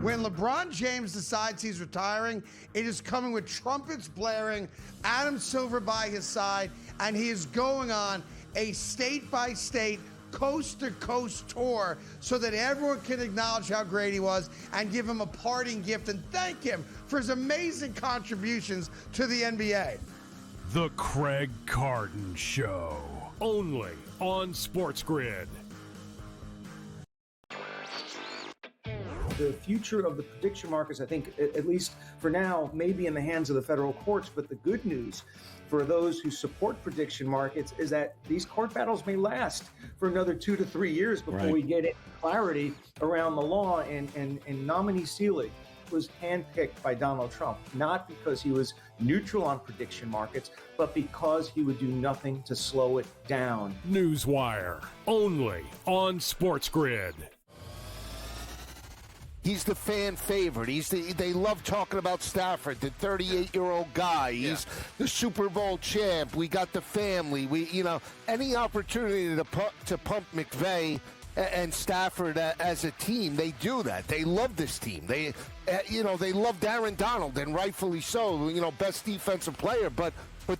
When LeBron James decides he's retiring, it is coming with trumpets blaring, Adam Silver by his side, and he is going on a state-by-state, coast-to-coast tour so that everyone can acknowledge how great he was and give him a parting gift and thank him for his amazing contributions to the NBA. The Craig Carton Show, only on SportsGrid. The future of the prediction markets, I think, at least for now, may be in the hands of the federal courts. But the good news for those who support prediction markets is that these court battles may last for another 2 to 3 years before we get clarity around the law. And nominee Seelig was handpicked by Donald Trump, not because he was neutral on prediction markets, but because he would do nothing to slow it down. Newswire, only on SportsGrid. He's the fan favorite. They love talking about Stafford, the 38-year-old guy. He's the Super Bowl champ. We got the family. Any opportunity to pump McVay and Stafford as a team, they do that. They love this team. They love Aaron Donald, and rightfully so. Best defensive player, but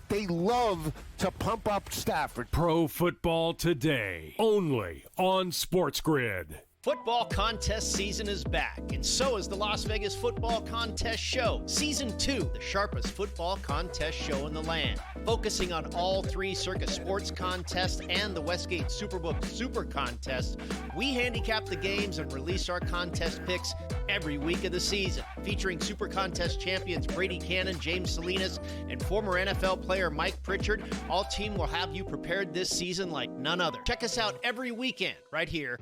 they love to pump up Stafford. Pro Football Today, only on SportsGrid. Football contest season is back, and so is the Las Vegas Football Contest Show. Season 2, the sharpest football contest show in the land. Focusing on all 3 Circus Sports contests and the Westgate Superbook Super Contest, we handicap the games and release our contest picks every week of the season. Featuring Super Contest champions Brady Cannon, James Salinas, and former NFL player Mike Pritchard, all team will have you prepared this season like none other. Check us out every weekend right here.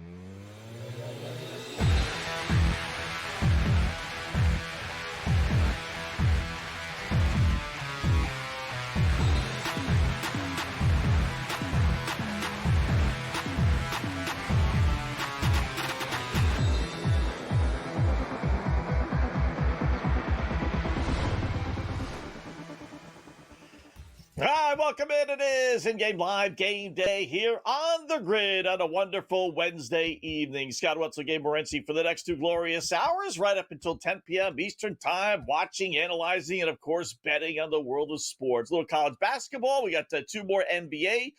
Hi, welcome in. It is in-game live game day here on the grid on a wonderful Wednesday evening. Scott Wetzel, Gabriel Morency for the next 2 glorious hours, right up until 10 p.m. Eastern time, watching, analyzing, and, of course, betting on the world of sports. A little college basketball. We got 2 more NBA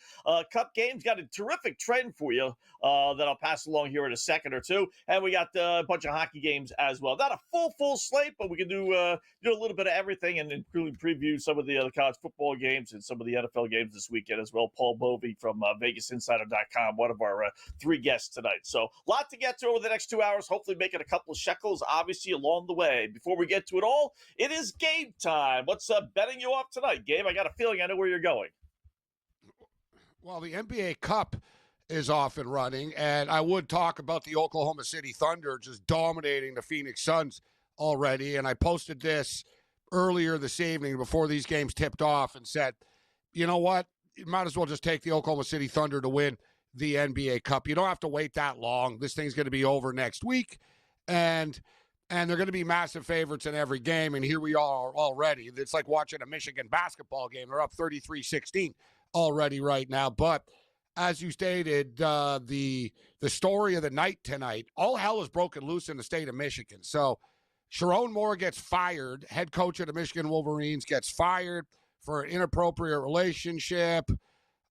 Cup games. Got a terrific trend for you that I'll pass along here in a second or two. And we got a bunch of hockey games as well. Not a full slate, but we can do a little bit of everything and including preview some of the other college football games and some of the NFL games this weekend as well. Paul Bovey from VegasInsider.com, one of our 3 guests tonight. So a lot to get to over the next 2 hours, hopefully making a couple of shekels, obviously, along the way. Before we get to it all, it is game time. What's betting you off tonight, Gabe? I got a feeling I know where you're going. Well, the NBA Cup is off and running, and I would talk about the Oklahoma City Thunder just dominating the Phoenix Suns already, and I posted this earlier this evening before these games tipped off and said, you know what? You might as well just take the Oklahoma City Thunder to win the NBA Cup. You don't have to wait that long. This thing's going to be over next week, and they're going to be massive favorites in every game, and here we are already. It's like watching a Michigan basketball game. They're up 33-16 already right now. But as you stated, the story of the night tonight, all hell is broken loose in the state of Michigan. So Sharon Moore gets fired. Head coach of the Michigan Wolverines gets fired for an inappropriate relationship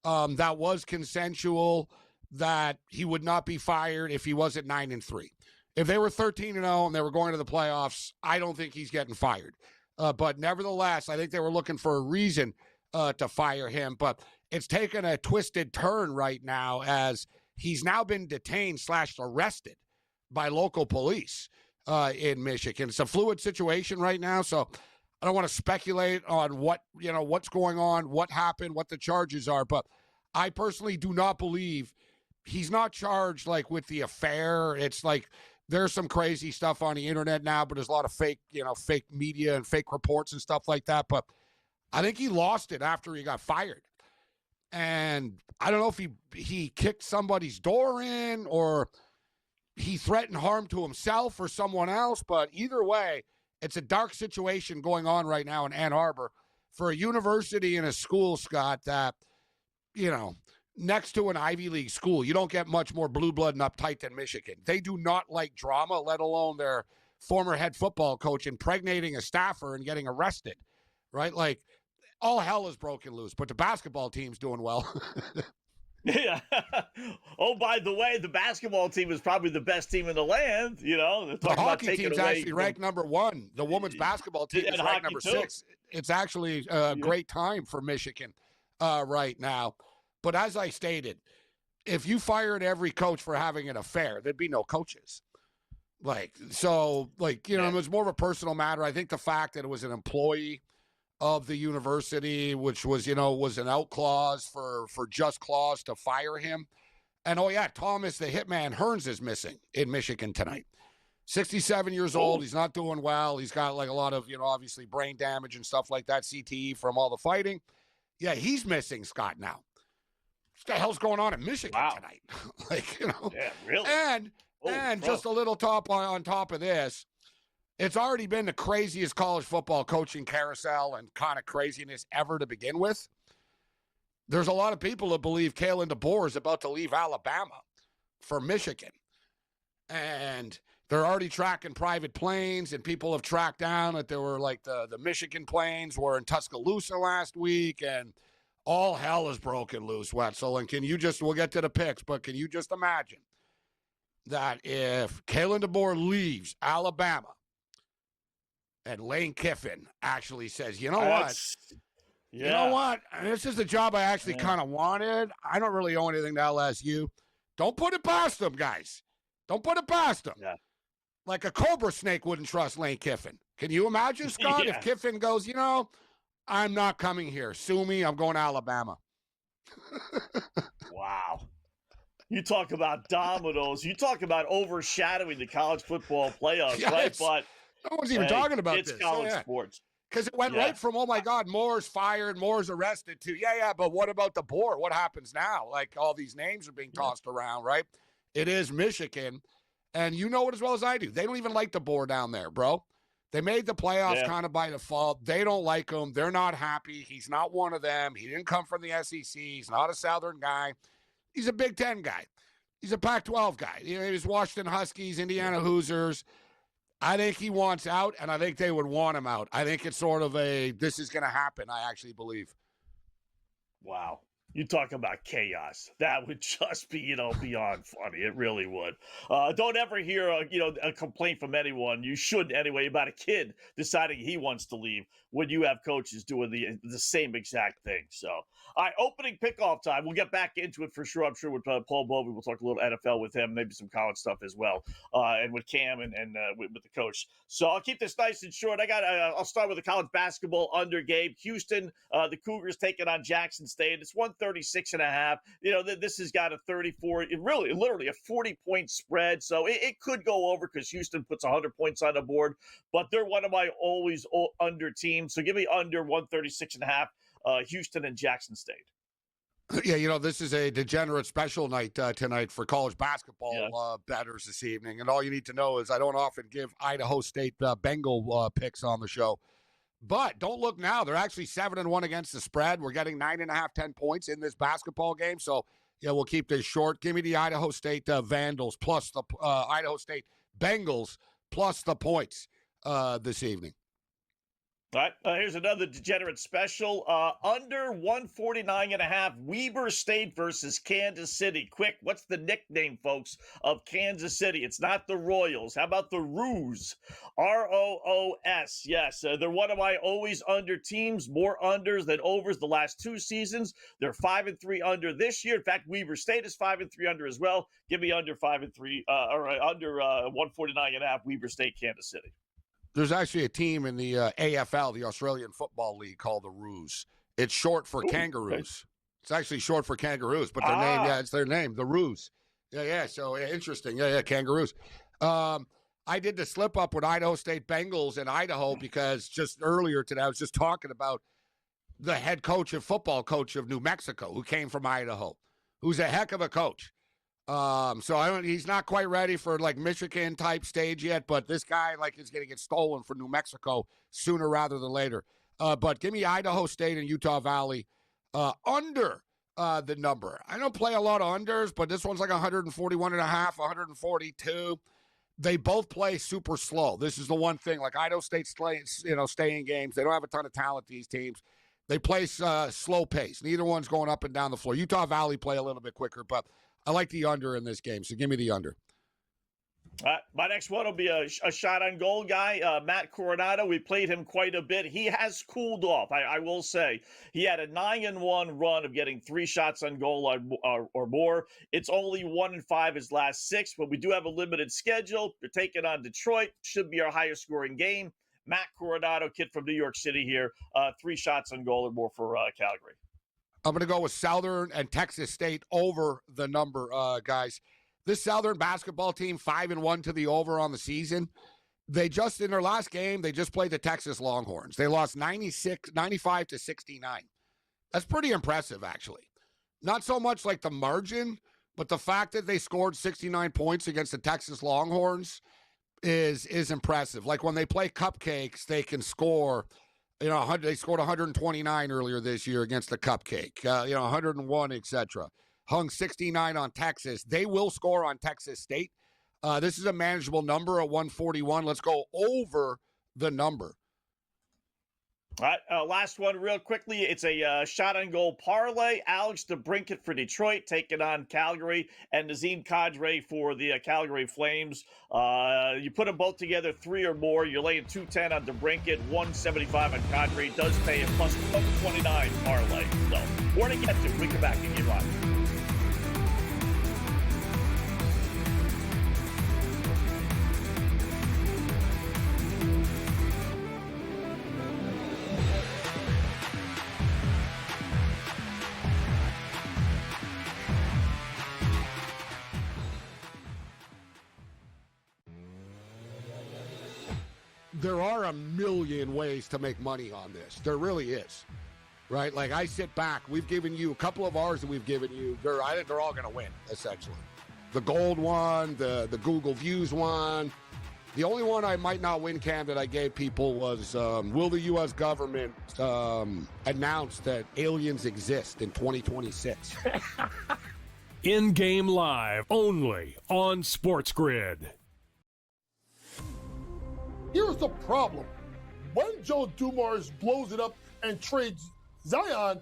that was consensual, that he would not be fired if he wasn't 9-3. If they were 13-0 and they were going to the playoffs, I don't think he's getting fired. But nevertheless, I think they were looking for a reason to fire him. But it's taken a twisted turn right now as he's now been detained/arrested by local police in Michigan. It's a fluid situation right now, so I don't want to speculate on what's going on, what happened, what the charges are, but I personally do not believe he's not charged like with the affair. It's like there's some crazy stuff on the internet now, but there's a lot of fake media and fake reports and stuff like that. But I think he lost it after he got fired. And I don't know if he kicked somebody's door in or he threatened harm to himself or someone else, but either way, it's a dark situation going on right now in Ann Arbor for a university and a school, Scott, that, next to an Ivy League school, you don't get much more blue blood and uptight than Michigan. They do not like drama, let alone their former head football coach impregnating a staffer and getting arrested, right? Like, all hell is broken loose, but the basketball team's doing well. Yeah. Oh, by the way, the basketball team is probably the best team in the land. You know, they're The talking about hockey taking team's away actually ranked number 1. The women's basketball team And is ranked hockey number too. 6. It's actually a great time for Michigan right now. But as I stated, if you fired every coach for having an affair, there'd be no coaches. It was more of a personal matter. I think the fact that it was an employee of the university, which was an out clause for just clause to fire him. And, Thomas, the hitman Hearns is missing in Michigan tonight. 67 years old. He's not doing well. He's got like a lot of, obviously brain damage and stuff like that, CTE from all the fighting. Yeah, he's missing, Scott, now. What the hell's going on in Michigan tonight? Yeah, really? And just a little on top of this, it's already been the craziest college football coaching carousel and kind of craziness ever to begin with. There's a lot of people that believe Kalen DeBoer is about to leave Alabama for Michigan. And they're already tracking private planes, and people have tracked down that there were like the Michigan planes were in Tuscaloosa last week, and all hell is broken loose, Wetzel. And we'll get to the picks, but can you just imagine that if Kalen DeBoer leaves Alabama, and Lane Kiffin actually says, you know what? This is the job I actually kind of wanted. I don't really owe anything to LSU. Don't put it past them, guys. Don't put it past them. Yeah. Like a cobra snake wouldn't trust Lane Kiffin. Can you imagine, Scott, if Kiffin goes, I'm not coming here. Sue me. I'm going to Alabama. Wow. You talk about dominoes. You talk about overshadowing the college football playoffs, right? But no one's even talking about this. It's college sports. Because it went right from, oh, my God, Moore's fired, Moore's arrested, to, but what about the board? What happens now? Like, all these names are being tossed around, right? It is Michigan, and you know it as well as I do. They don't even like the board down there, bro. They made the playoffs kind of by default. They don't like him. They're not happy. He's not one of them. He didn't come from the SEC. He's not a Southern guy. He's a Big Ten guy. He's a Pac-12 guy. He was Washington Huskies, Indiana Hoosiers. I think he wants out, and I think they would want him out. I think it's sort of this is going to happen, I actually believe. Wow. You talk about chaos. That would just be, beyond funny. It really would. Don't ever hear, a complaint from anyone. You shouldn't anyway about a kid deciding he wants to leave when you have coaches doing the same exact thing. So, all right, opening pickoff time. We'll get back into it for sure. I'm sure with Paul Bovey, we'll talk a little NFL with him, maybe some college stuff as well, and with Cam and with the coach. So I'll keep this nice and short. I'll start with the college basketball under game. Houston, the Cougars taking on Jackson State. It's 136.5. This has got a 34, literally a 40-point spread. So it could go over because Houston puts 100 points on the board, but they're one of my always under teams. So give me under 136.5, Houston and Jackson State. Yeah, this is a degenerate special night tonight for college basketball bettors this evening. And all you need to know is I don't often give Idaho State Bengal picks on the show. But don't look now. They're actually 7-1 against the spread. We're getting 9.5, 10 points in this basketball game. So, we'll keep this short. Give me the Idaho State Vandals plus the Idaho State Bengals plus the points this evening. All right, here's another degenerate special. Under 149.5, Weber State versus Kansas City. Quick, what's the nickname, folks, of Kansas City? It's not the Royals. How about the Roos? R-O-O-S. Yes, they're one of my always under teams. More unders than overs the last 2 seasons. They're 5-3 under this year. In fact, Weber State is 5-3 under as well. Give me under 5-3, or under 149.5, Weber State, Kansas City. There's actually a team in the AFL, the Australian Football League, called the Roos. It's short for Kangaroos. Okay. It's actually short for Kangaroos, but their name, it's their name, the Roos. Yeah, so interesting. Yeah, Kangaroos. I did the slip up with Idaho State Bengals in Idaho because just earlier today I was just talking about the head coach and football coach of New Mexico who came from Idaho, who's a heck of a coach. So he's not quite ready for like Michigan type stage yet, but this guy is going to get stolen for New Mexico sooner rather than later. But give me Idaho State and Utah Valley under the number. I don't play a lot of unders, but this one's like 141.5, 142. they both play super slow. This is the one thing. Like Idaho State, stay in games. They don't have a ton of talent, these teams. They play slow pace. Neither one's going up and down the floor. Utah Valley play a little bit quicker, but I like the under in this game, so give me the under. My next one will be a shot on goal guy, Matt Coronado. We played him quite a bit. He has cooled off, I will say. He had a 9-1 run of getting 3 shots on goal or more. It's only 1-5 his last 6, but we do have a limited schedule. We're taking on Detroit. Should be our highest scoring game. Matt Coronado, kid from New York City here, 3 shots on goal or more for Calgary. I'm going to go with Southern and Texas State over the number, guys. This Southern basketball team, 5-1 to the over on the season. They just, in their last game, they just played the Texas Longhorns. They lost 95 to 69. That's pretty impressive, actually. Not so much like the margin, but the fact that they scored 69 points against the Texas Longhorns is impressive. Like when they play Cupcakes, they can score, they scored 129 earlier this year against the Cupcake, 101, etc. Hung 69 on Texas. They will score on Texas State. This is a manageable number at 141. Let's go over the number. All right, last one real quickly. It's a shot on goal parlay. Alex DeBrincat for Detroit taking on Calgary, and Nazem Kadri for the Calgary Flames. You put them both together, 3 or more. You're laying 210 on DeBrincat, 175 on Kadri. Does pay a plus 129 parlay. So, more to get to. We come back and get live. There are a million ways to make money on this. There really is, right? Like I sit back. We've given you a couple of ours that we've given you. I think they're all going to win, essentially. The gold one, the Google Views one. The only one I might not win, Cam, that I gave people was, will the U.S. government announce that aliens exist in 2026? In-game live, only on SportsGrid. Here's the problem. When Joe Dumars blows it up and trades Zion,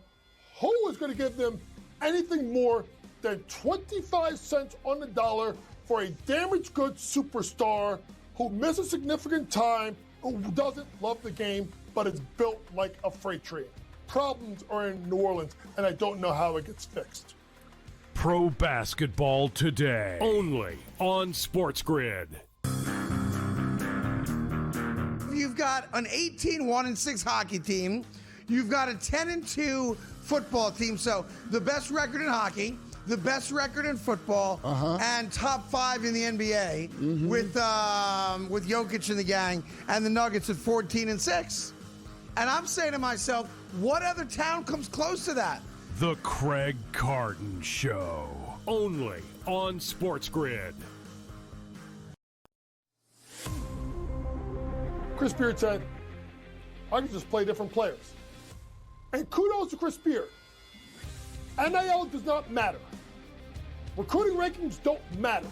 who is going to give them anything more than 25 cents on the dollar for a damaged goods superstar who misses significant time, who doesn't love the game, but is built like a freight train? Problems are in New Orleans, and I don't know how it gets fixed. Pro basketball today, only on SportsGrid. You've got an 18-1-6 hockey team. You've got a 10-2 football team. So the best record in hockey, the best record in football, and top 5 in the NBA with Jokic and the gang, and the Nuggets at 14-6. And I'm saying to myself, what other town comes close to that? The Craig Carton Show, only on SportsGrid. Chris Beard said, I can just play different players. And kudos to Chris Beard. NIL does not matter. Recruiting rankings don't matter.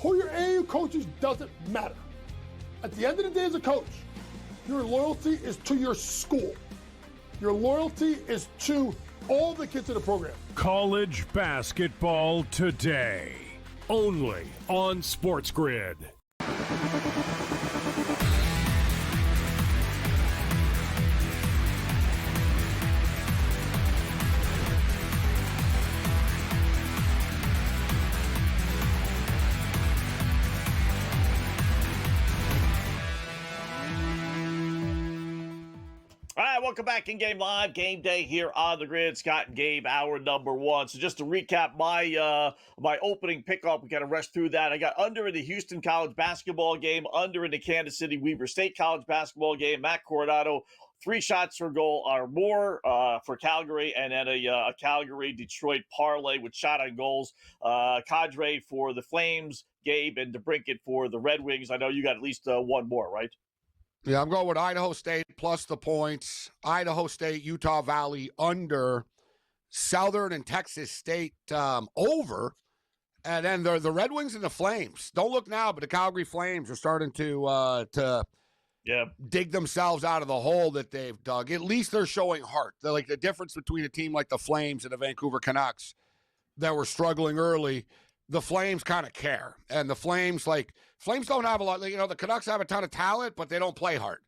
Who your AAU coaches doesn't matter. At the end of the day as a coach, your loyalty is to your school. Your loyalty is to all the kids in the program. College basketball today, only on SportsGrid. All right, welcome back in Game Live, Game Day here on the Grid. Scott and Gabe, hour number 1. So just to recap my opening pickup, we got to rush through that. I got under in the Houston College basketball game, under in the Kansas City Weber State College basketball game. Matt Coronado, 3 shots for goal or more for Calgary, and then a Calgary-Detroit parlay with shot on goals. Kadri for the Flames, Gabe and DeBrincat for the Red Wings. I know you got at least one more, right? Yeah, I'm going with Idaho State plus the points. Idaho State, Utah Valley under. Southern and Texas State over. And then the Red Wings and the Flames. Don't look now, but the Calgary Flames are starting to dig themselves out of the hole that they've dug. At least they're showing heart. They're like the difference between a team like the Flames and the Vancouver Canucks that were struggling early. The Flames kind of care. And the Flames don't have a lot. The Canucks have a ton of talent, but they don't play hard.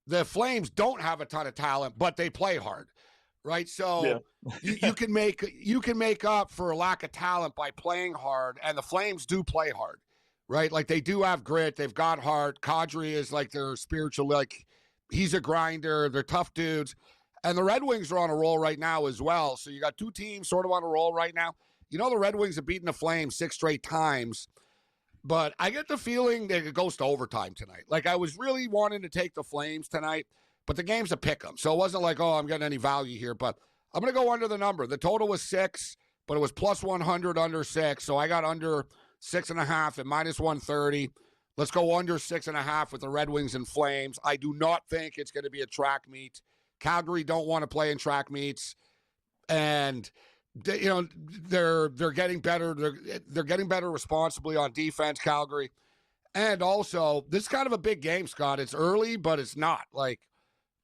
The Flames don't have a ton of talent, but they play hard. Right? So you can make up for a lack of talent by playing hard, and the Flames do play hard. Right? Like, they do have grit. They've got heart. Kadri is like their spiritual, like, he's a grinder. They're tough dudes. And the Red Wings are on a roll right now as well. So you got two teams sort of on a roll right now. The Red Wings have beaten the Flames 6 straight times, but I get the feeling that it goes to overtime tonight. Like, I was really wanting to take the Flames tonight, but the game's a pick 'em. So it wasn't like, I'm getting any value here, but I'm going to go under the number. The total was 6, but it was plus 100 under 6. So I got under 6.5 at minus 130. Let's go under 6.5 with the Red Wings and Flames. I do not think it's going to be a track meet. Calgary don't want to play in track meets, and they're getting better. They're getting better responsibly on defense, Calgary. And also, this is kind of a big game, Scott. It's early, but it's not. Like,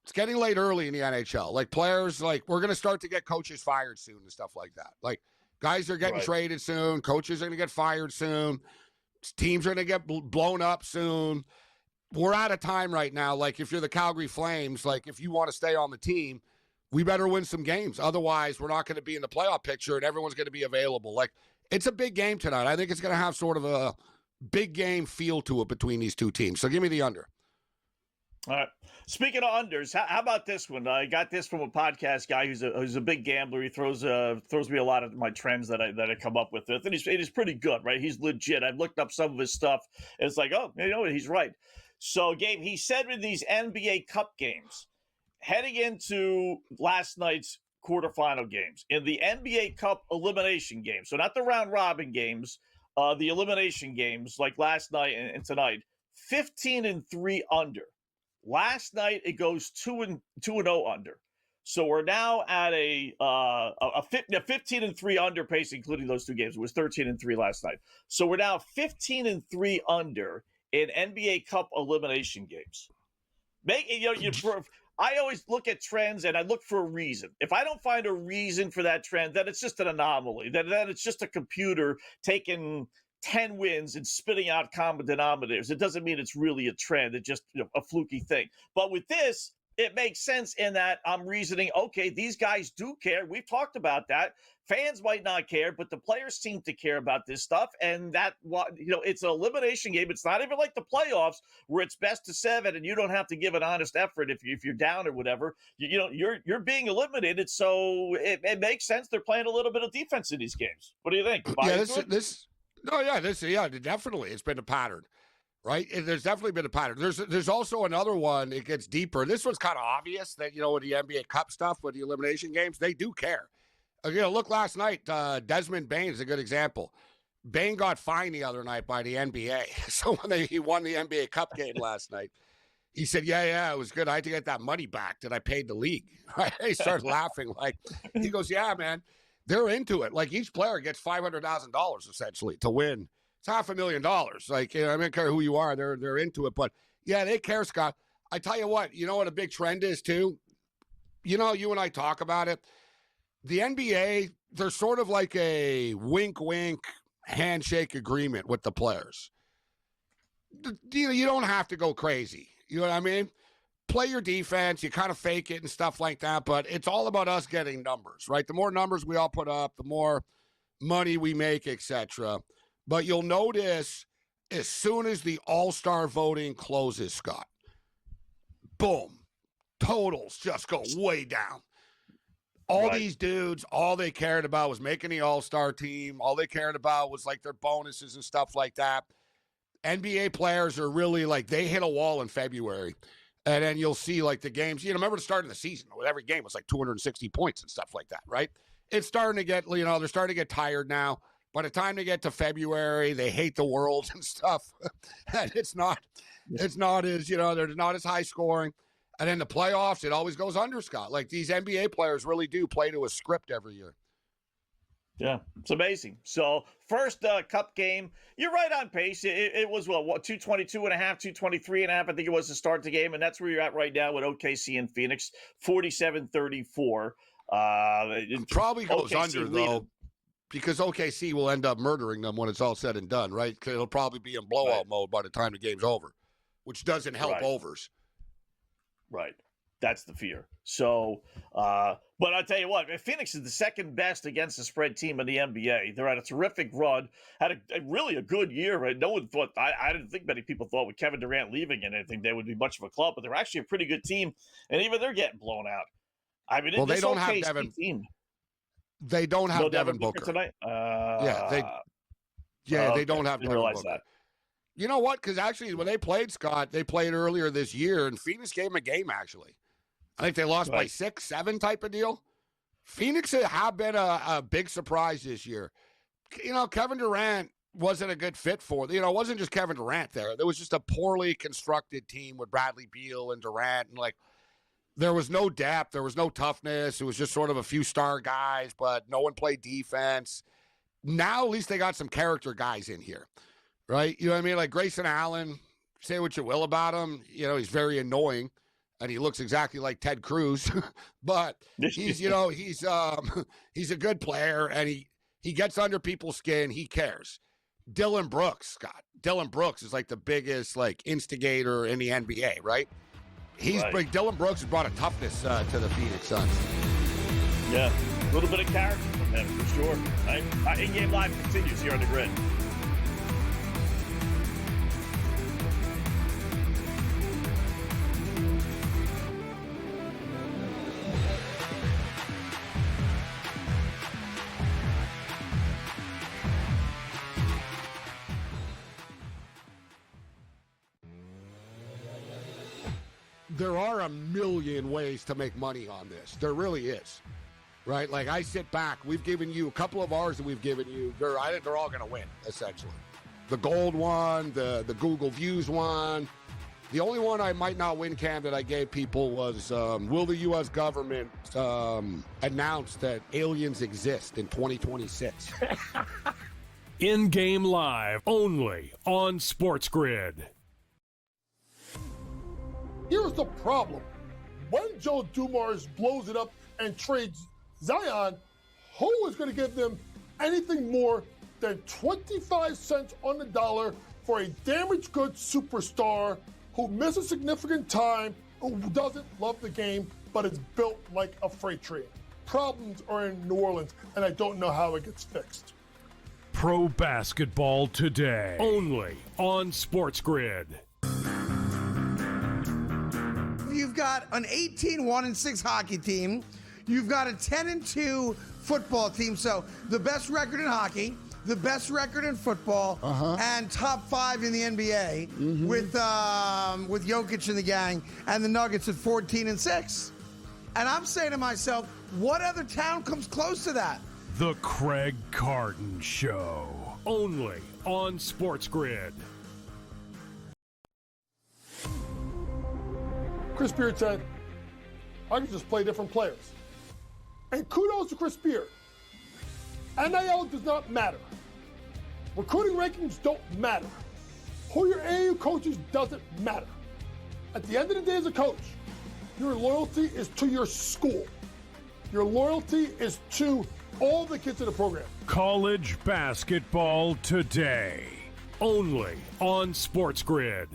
it's getting late early in the NHL. Like, players, like, we're going to start to get coaches fired soon and stuff like that. Like, guys are getting traded soon. Coaches are going to get fired soon. Teams are going to get blown up soon. We're out of time right now. Like, if you're the Calgary Flames, like, if you want to stay on the team, we better win some games. Otherwise, we're not going to be in the playoff picture, and everyone's going to be available. Like, it's a big game tonight. I think it's going to have sort of a big game feel to it between these two teams. So give me the under. All right. Speaking of unders, how about this one? I got this from a podcast guy who's a big gambler. He throws me a lot of my trends that I come up with. And he's pretty good, right? He's legit. I've looked up some of his stuff. And it's like, he's right. So, Gabe, he said with these NBA Cup games, heading into last night's quarterfinal games, in the NBA Cup elimination games, so not the round-robin games, the elimination games like last night and tonight, 15-3 under. Last night, it goes 2-0 under. So we're now at a 15-3 under pace, including those two games. It was 13-3 last night. So we're now 15-3 under in NBA Cup elimination games. I always look at trends and I look for a reason. If I don't find a reason for that trend, then it's just an anomaly. Then it's just a computer taking 10 wins and spitting out common denominators. It doesn't mean it's really a trend. It's just a fluky thing. But with this, it makes sense in that I'm reasoning, okay, these guys do care. We've talked about that. Fans might not care, but the players seem to care about this stuff. And it's an elimination game. It's not even like the playoffs where it's best of 7 and you don't have to give an honest effort if you're down or whatever. You're being eliminated, so it makes sense. They're playing a little bit of defense in these games. What do you think? Definitely. It's been a pattern, right? There's definitely been a pattern. There's also another one. It gets deeper. This one's kind of obvious that, with the NBA Cup stuff, with the elimination games, they do care. Look last night, Desmond Bane is a good example. Bane got fined the other night by the NBA. So when he won the NBA Cup game last night, he said, yeah, it was good. I had to get that money back that I paid the league. He started laughing. He goes, yeah, man, they're into it. Like, each player gets $500,000 essentially to win. It's $500,000. Like, I don't care who you are, they're into it. But yeah, they care, Scott. I tell you what a big trend is too? You and I talk about it. The NBA, they're sort of like a wink handshake agreement with the players. You don't have to go crazy. You know what I mean? Play your defense. You kind of fake it and stuff like that. But it's all about us getting numbers, right? The more numbers we all put up, the more money we make, etc. But you'll notice as soon as the all-star voting closes, Scott, boom, totals just go way down. These dudes, all they cared about was making the all-star team. All they cared about was like their bonuses and stuff like that. NBA players are really they hit a wall in February. And then you'll see the games, remember the start of the season, every game was 260 points and stuff like that, right? It's starting to get, they're starting to get tired now. By the time they get to February, they hate the world and stuff. And it's not as, they're not as high scoring. And then the playoffs, it always goes under, Scott. These NBA players really do play to a script every year. Yeah, it's amazing. So first cup game, you're right on pace. It was, what, 222 and a half, 223 and a half, I think it was to start the game. And that's where you're at right now with OKC and Phoenix, 47-34. Probably goes OKC under, leading. though, because OKC will end up murdering them when it's all said and done, right? 'Cause it'll probably be in blowout mode by the time the game's over, which doesn't help overs. Right. That's the fear. So, but I'll tell you what, Phoenix is the second best against the spread team in the NBA. They're at a terrific run, had really a good year. Right? No one thought, I didn't think many people thought with Kevin Durant leaving and anything, they would be much of a club, but they're actually a pretty good team. And even they're getting blown out. I mean, well, they don't have Devin. Team. They don't have Devin Booker tonight. They don't have Devin Booker. That. You know what? Because actually, when they played, Scott, they played earlier this year, and Phoenix gave them a game, actually. I think they lost by 6, 7 type of deal. Phoenix have been a big surprise this year. You know, Kevin Durant wasn't a good fit for them. You know, it wasn't just Kevin Durant there. There was just a poorly constructed team with Bradley Beal and Durant. And, there was no depth. There was no toughness. It was just sort of a few star guys, but no one played defense. Now, at least they got some character guys in here, right? You know what I mean? Like Grayson Allen, say what you will about him. You know, he's very annoying. And he looks exactly like Ted Cruz, but he's a good player, and he gets under people's skin. He cares. Dylan Brooks, Scott. Dylan Brooks is like the biggest instigator in the NBA, right? Dylan Brooks has brought a toughness to the Phoenix Suns. Yeah, a little bit of character from him for sure. Right? In-game live continues here on the Grid. There are a million ways to make money on this. There really is, right? Like, I sit back. We've given you a couple of ours that we've given you. I think they're all going to win, essentially. The gold one, the Google Views one. The only one I might not win, Cam, that I gave people was, will the U.S. government announce that aliens exist in 2026? In-game live, only on SportsGrid. Here's the problem. When Joe Dumars blows it up and trades Zion, who is going to give them anything more than 25 cents on the dollar for a damaged goods superstar who misses significant time, who doesn't love the game, but is built like a freight train? Problems are in New Orleans, and I don't know how it gets fixed. Pro basketball today, only on SportsGrid. You've got an 18-1-6 hockey team. You've got a 10-2 football team. So the best record in hockey, the best record in football, and top 5 in the NBA with Jokic and the gang, and the Nuggets at 14-6. And I'm saying to myself, what other town comes close to that? The Craig Carton Show, only on SportsGrid. Chris Beard said, I can just play different players. And kudos to Chris Beard. NIL does not matter. Recruiting rankings don't matter. Who your AAU coaches doesn't matter. At the end of the day as a coach, your loyalty is to your school. Your loyalty is to all the kids in the program. College basketball today, only on SportsGrid.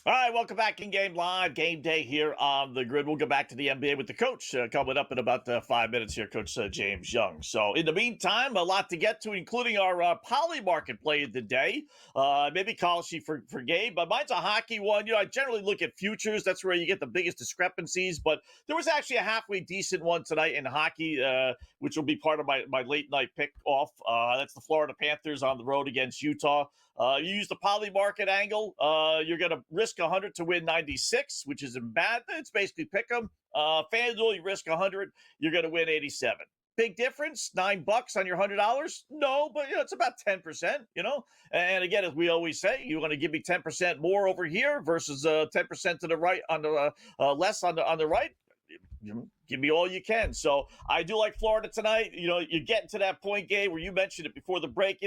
All right, welcome back in Game Live, Game Day here on the Grid. We'll go back to the NBA with the coach coming up in about 5 minutes here, Coach James Young. So in the meantime, a lot to get to, including our poly market play of the day. Maybe call sheet for Gabe, but mine's a hockey one. You know, I generally look at futures. That's where you get the biggest discrepancies, but there was actually a halfway decent one tonight in hockey, which will be part of my late night pick off. That's the Florida Panthers on the road against Utah. You use the poly market angle, you're going to risk $100 100 to win 96, which isn't bad. It's basically pick 'em. FanDuel, you risk 100, you're going to win 87. Big difference, $9 on your $100? No, but it's about 10%, And again, as we always say, you want to give me 10% more over here versus 10% to the right on the less on the right. Give me all you can. So I do like Florida tonight. You're getting to that point, Gabe, where you mentioned it before the break.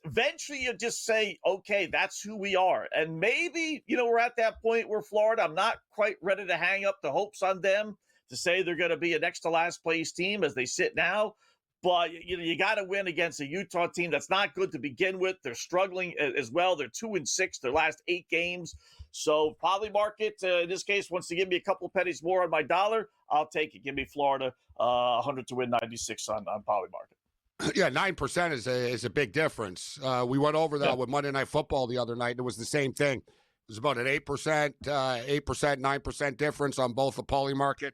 Eventually you just say, okay, that's who we are. And maybe, we're at that point where Florida, I'm not quite ready to hang up the hopes on them to say they're going to be a next to last place team as they sit now. But, you got to win against a Utah team that's not good to begin with. They're struggling as well. They're 2-6 their last 8 games. So Polymarket, in this case, wants to give me a couple of pennies more on my dollar. I'll take it. Give me Florida 100 to win 96 on Polymarket. Yeah, 9% is a big difference. We went over that with Monday Night Football the other night. It was the same thing. It was about an 8%, 9% difference on both the Polymarket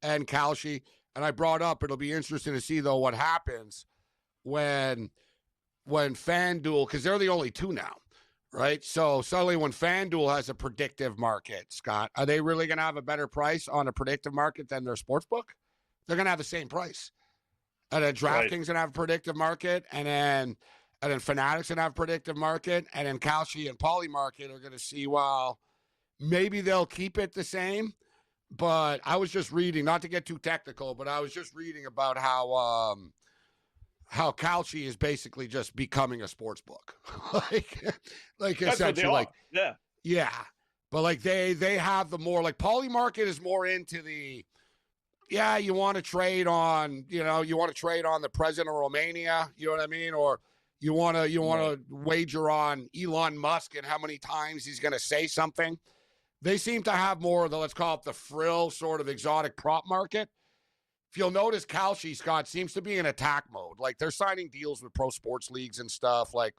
and Kalshi. And I brought up, it'll be interesting to see, though, what happens when FanDuel, because they're the only two now, right? So suddenly when FanDuel has a predictive market, Scott, are they really going to have a better price on a predictive market than their sportsbook? They're going to have the same price. And then DraftKings going to have a predictive market, and then Fanatics going to have a predictive market, and then Kalshi and Polymarket are going to see, well, maybe they'll keep it the same. But I was just reading, not to get too technical, but I was just reading about how Kalshi is basically just becoming a sports book. like essentially, yeah. But like they have the more, like Polymarket is more into the, you want to trade on, the president of Romania, you know what I mean, or you want to wager on Elon Musk and how many times he's going to say something. They seem to have more of the, let's call it the frill sort of exotic prop market. If you'll notice, Kalshi, Scott, seems to be in attack mode. Like, they're signing deals with pro sports leagues and stuff. Like,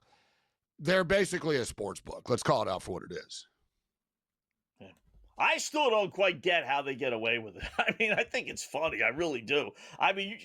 they're basically a sports book. Let's call it out for what it is. I still don't quite get how they get away with it. I mean, I think it's funny. I really do. I mean,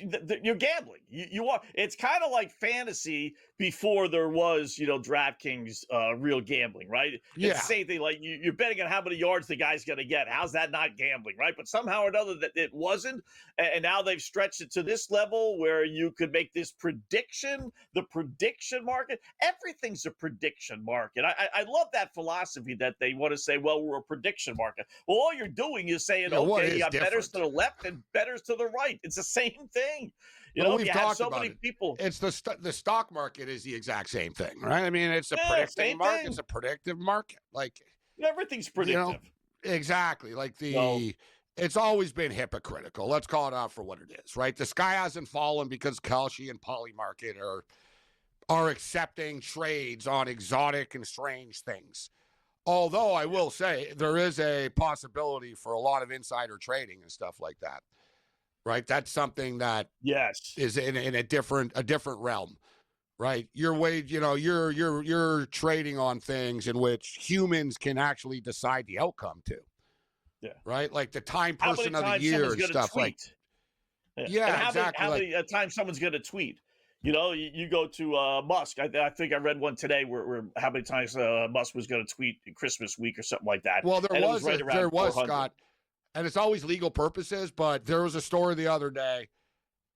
you're gambling. You are. It's kind of like fantasy before there was, DraftKings real gambling, right? Yeah. It's the same thing. Like you're betting on how many yards the guy's going to get. How's that not gambling, right? But somehow or another that it wasn't. And now they've stretched it to this level where you could make this prediction, the prediction market. Everything's a prediction market. I love that philosophy that they want to say, well, we're a prediction market. Well, all you're doing is saying, okay, you got bettors to the left and bettors to the right. It's the same thing. We've you talked have so about many it. people. It's the stock market is the exact same thing, right? I mean, it's a predictive market. Thing. It's a predictive market. Like everything's predictive. Exactly. Like it's always been hypocritical. Let's call it out for what it is, right? The sky hasn't fallen because Kalshi and Polymarket are accepting trades on exotic and strange things. Although I will say there is a possibility for a lot of insider trading and stuff like that, right? That's something that is in a different realm, right? You're trading on things in which humans can actually decide the outcome to, right? Like the time person of the year and stuff like. Yeah, exactly. How many times someone's going to tweet? You go to Musk. I think I read one today where how many times Musk was going to tweet Christmas week or something like that. Well, there was Scott, and it's always legal purposes, but there was a story the other day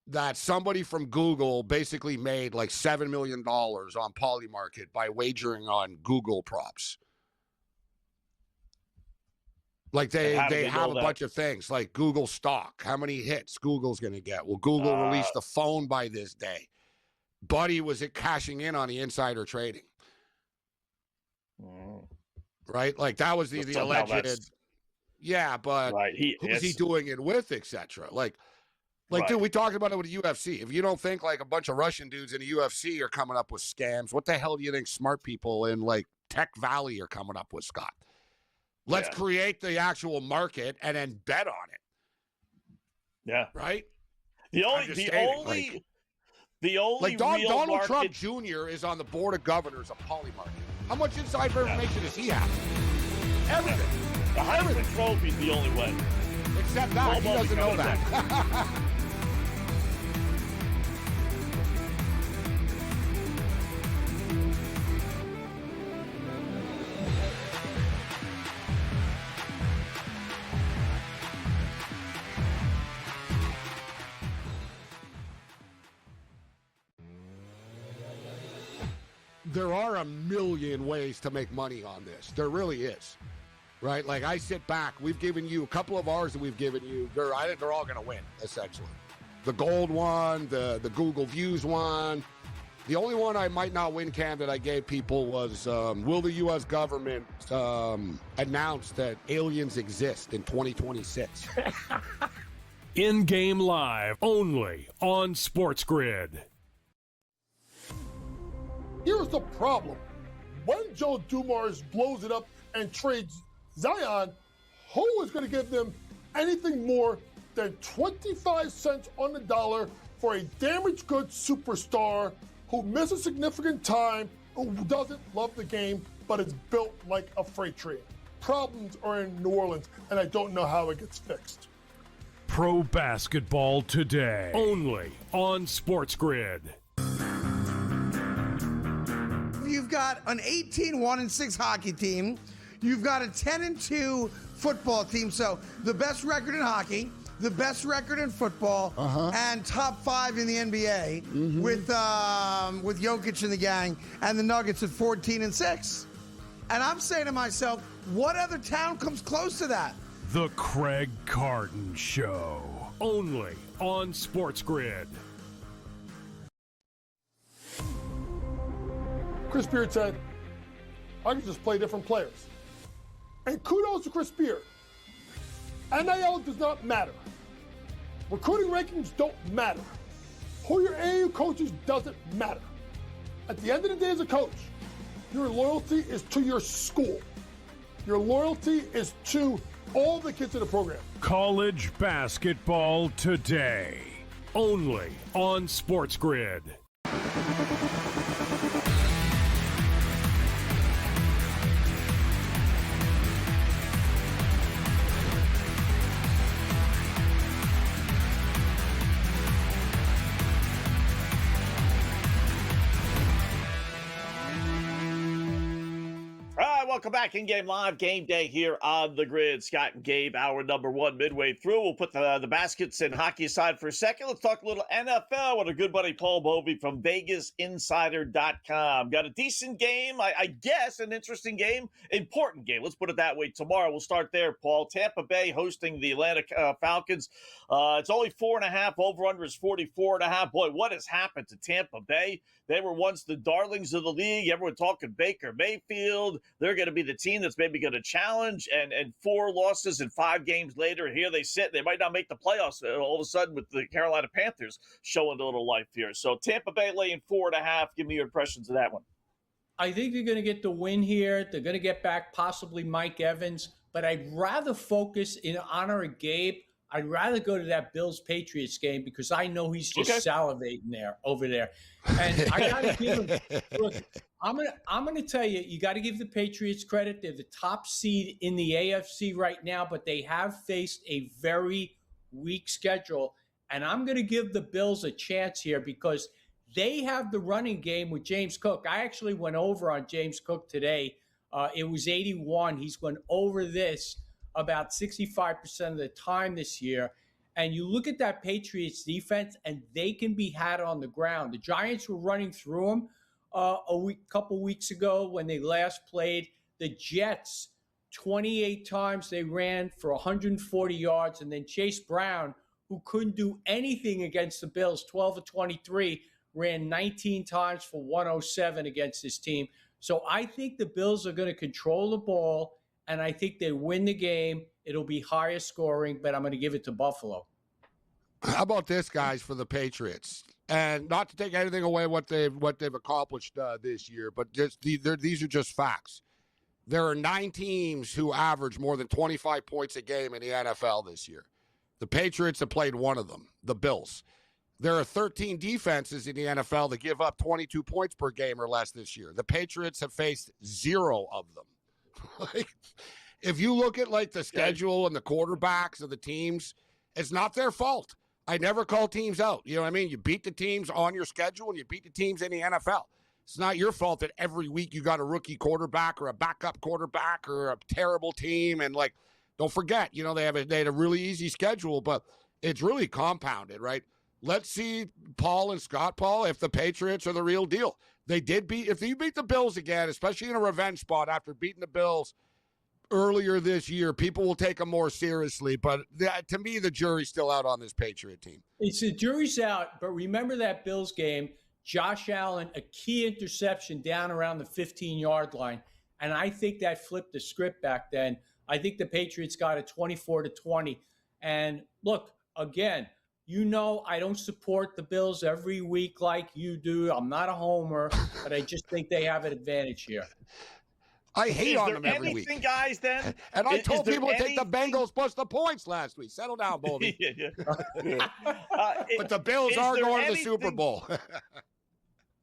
that somebody from Google basically made like $7 million on Polymarket by wagering on Google props. Like they have a bunch of things like Google stock. How many hits Google's going to get? Will Google release the phone by this day? Buddy was cashing in on the insider trading. Right? Like that was the alleged. Yeah, but who's he doing it with, etc. Like, dude, we talked about it with the UFC. If you don't think like a bunch of Russian dudes in the UFC are coming up with scams, what the hell do you think smart people in like Tech Valley are coming up with, Scott? Let's create the actual market and then bet on it. Yeah. Right? The only Donald Trump Jr. is on the board of governors of Polymarket. How much insider information does he have? Everything. The Heisman Trophy is the only way. Except that he doesn't know that. there are a million ways to make money on this. There really is, right? Like, I sit back. We've given you a couple of ours that we've given you. I think they're all going to win, essentially. The gold one, the Google Views one. The only one I might not win, Cam, that I gave people was, will the U.S. government announce that aliens exist in 2026? In-game live, only on SportsGrid. Here's the problem. When Joe Dumars blows it up and trades Zion, who is going to give them anything more than 25 cents on the dollar for a damaged goods superstar who misses significant time, who doesn't love the game, but is built like a freight train? Problems are in New Orleans, and I don't know how it gets fixed. Pro basketball today, only on SportsGrid. You've got an 18-1-6 hockey team. You've got a 10-2 football team. So the best record in hockey, the best record in football, and top 5 in the NBA with Jokic and the gang, and the Nuggets at 14-6. And I'm saying to myself, what other town comes close to that? The Craig Carton Show, only on SportsGrid. Chris Beard said, I can just play different players. And kudos to Chris Beard. NIL does not matter. Recruiting rankings don't matter. Who your AAU coaches doesn't matter. At the end of the day as a coach, your loyalty is to your school. Your loyalty is to all the kids in the program. College basketball today, only on SportsGrid. Welcome back. In-game live game day here on the grid. Scott and Gabe, hour number 1, midway through. We'll put the baskets and hockey aside for a second. Let's talk a little NFL with our good buddy Paul Bovey from VegasInsider.com. Got a decent game, I guess, an interesting game, important game. Let's put it that way. Tomorrow, we'll start there, Paul. Tampa Bay hosting the Atlanta Falcons. It's only 4.5. Over-under is 44.5. Boy, what has happened to Tampa Bay? They were once the darlings of the league. Everyone talking Baker Mayfield. They're going to be the team that's maybe going to challenge. And 4 losses and 5 games later, here they sit. They might not make the playoffs all of a sudden with the Carolina Panthers showing a little life here. So Tampa Bay laying 4.5. Give me your impressions of that one. I think they're going to get the win here. They're going to get back possibly Mike Evans. But I'd rather focus in honor of Gabe. I'd rather go to that Bills-Patriots game because I know he's just salivating over there. And I got to give him – look, I'm gonna tell you, you got to give the Patriots credit. They're the top seed in the AFC right now, but they have faced a very weak schedule. And I'm going to give the Bills a chance here because they have the running game with James Cook. I actually went over on James Cook today. It was 81. He's gone over this about 65% of the time this year. And you look at that Patriots defense, and they can be had on the ground. The Giants were running through them couple weeks ago when they last played. The Jets, 28 times they ran for 140 yards. And then Chase Brown, who couldn't do anything against the Bills, 12 of 23, ran 19 times for 107 against this team. So I think the Bills are going to control the ball, and I think they win the game. It'll be higher scoring, but I'm going to give it to Buffalo. How about this, guys, for the Patriots? And not to take anything away what they've accomplished this year, but just these are just facts. There are 9 teams who average more than 25 points a game in the NFL this year. The Patriots have played one of them, the Bills. There are 13 defenses in the NFL that give up 22 points per game or less this year. The Patriots have faced 0 of them. If you look at the schedule and the quarterbacks of the teams, it's not their fault. I never call teams out. You know what I mean? You beat the teams on your schedule and you beat the teams in the NFL. It's not your fault that every week you got a rookie quarterback or a backup quarterback or a terrible team. And don't forget, they had a really easy schedule, but it's really compounded, right? Let's see Paul and Scott, if the Patriots are the real deal. They did beat. If you beat the Bills again, especially in a revenge spot after beating the Bills earlier this year, people will take them more seriously. But to me, the jury's still out on this Patriot team. It's the jury's out, but remember that Bills game, Josh Allen, a key interception down around the 15-yard line. And I think that flipped the script back then. I think the Patriots got it 24-20. And look, again, I don't support the Bills every week like you do. I'm not a homer, but I just think they have an advantage here. I hate on them every week. Guys, then? And I told people to take the Bengals plus the points last week. Settle down, Bobby. But the Bills are going to the Super Bowl.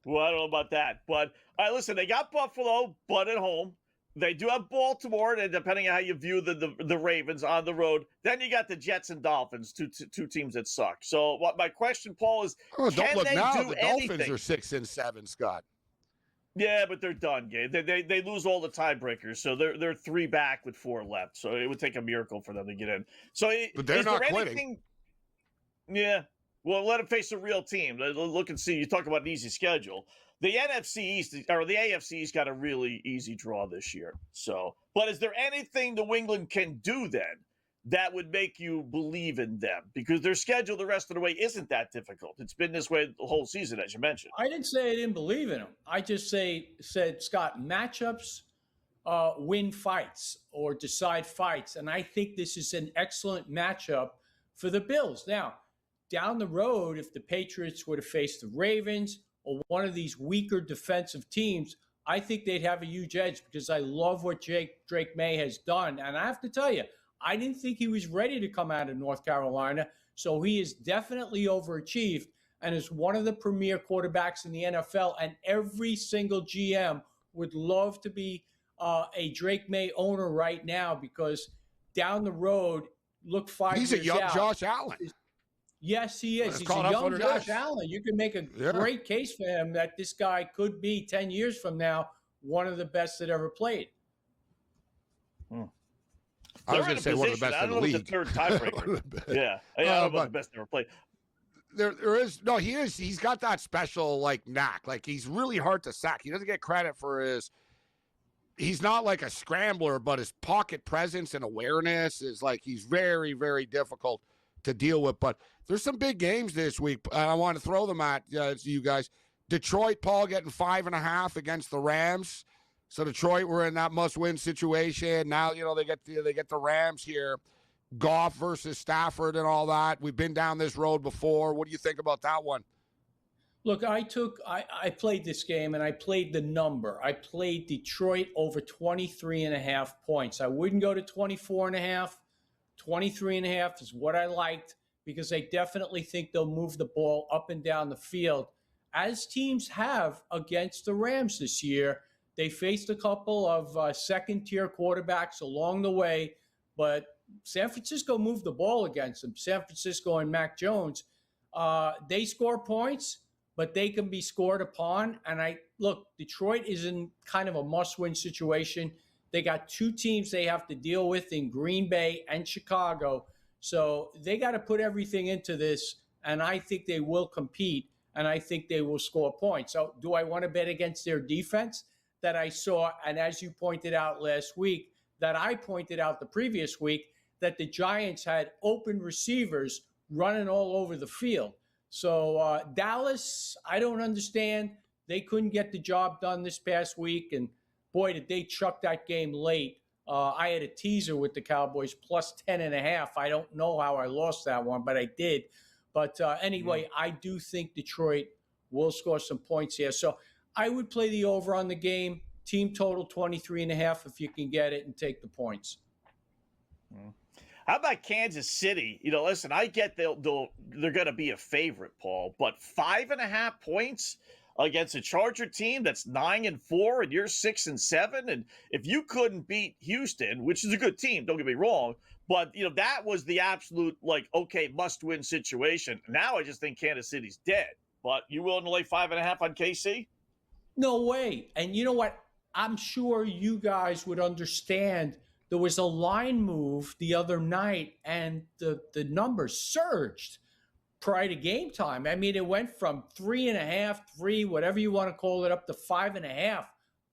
Well, I don't know about that. But, all right, listen, they got Buffalo, but at home. They do have Baltimore, and depending on how you view the Ravens on the road, then you got the Jets and Dolphins, two teams that suck. So what my question, Paul, is don't look now. The anything? Dolphins are 6-7, Scott. Yeah, but they're done, Gabe. They lose all the tiebreakers, so they're 3 back with 4 left. So it would take a miracle for them to get in. So but they're not quitting. Yeah. Well, let them face a real team. Look and see. You talk about an easy schedule. The NFC East or the AFC East got a really easy draw this year. So, but is there anything New England can do then that would make you believe in them? Because their schedule the rest of the way isn't that difficult. It's been this way the whole season, as you mentioned. I didn't say I didn't believe in them. I just said, Scott, matchups win fights or decide fights. And I think this is an excellent matchup for the Bills. Now, down the road, if the Patriots were to face the Ravens or one of these weaker defensive teams, I think they'd have a huge edge because I love what Drake May has done. And I have to tell you, I didn't think he was ready to come out of North Carolina. So he is definitely overachieved and is one of the premier quarterbacks in the NFL. And every single GM would love to be a Drake May owner right now because down the road, look 5 years out. He's a young Josh Allen. Yes, he is. He's a young Josh Allen. You can make a great case for him that this guy could be 10 years from now one of the best that ever played. I was going to say one of the best in the league. The third tiebreaker. Yeah, I don't know the best ever played. There is no. He is. He's got that special knack. Like he's really hard to sack. He doesn't get credit for his. He's not like a scrambler, but his pocket presence and awareness is he's very, very difficult to deal with. But there's some big games this week. I want to throw them at you guys. Detroit, Paul, getting 5.5 against the Rams. So Detroit were in that must-win situation. Now they get the Rams here. Goff versus Stafford and all that. We've been down this road before. What do you think about that one? Look, I played this game and I played the number. I played Detroit over 23.5 points. I wouldn't go to 24.5. 23.5 is what I liked because I definitely think they'll move the ball up and down the field, as teams have against the Rams this year. They faced a couple of second-tier quarterbacks along the way, but San Francisco moved the ball against them. San Francisco and Mac Jones, they score points, but they can be scored upon. And Detroit is in kind of a must-win situation. They got 2 teams they have to deal with in Green Bay and Chicago. So they got to put everything into this, and I think they will compete, and I think they will score points. So do I want to bet against their defense that I saw, and as you pointed out last week, that I pointed out the previous week, that the Giants had open receivers running all over the field. So Dallas, I don't understand. They couldn't get the job done this past week, and boy, did they chuck that game late. I had a teaser with the Cowboys plus 10.5. I don't know how I lost that one, but I did. But anyway, I do think Detroit will score some points here. So I would play the over on the game. Team total 23.5 if you can get it and take the points. How about Kansas City? Listen, I get they're going to be a favorite, Paul, but 5.5 points against a Charger team that's 9-4 and you're 6-7. And if you couldn't beat Houston, which is a good team, don't get me wrong, but that was the absolute must-win situation. Now I just think Kansas City's dead. But you willing to lay 5.5 on KC? No way. And you know what? I'm sure you guys would understand. There was a line move the other night, and the numbers surged. prior to game time. I mean, it went from 3.5, 3, whatever you want to call it, up to 5.5.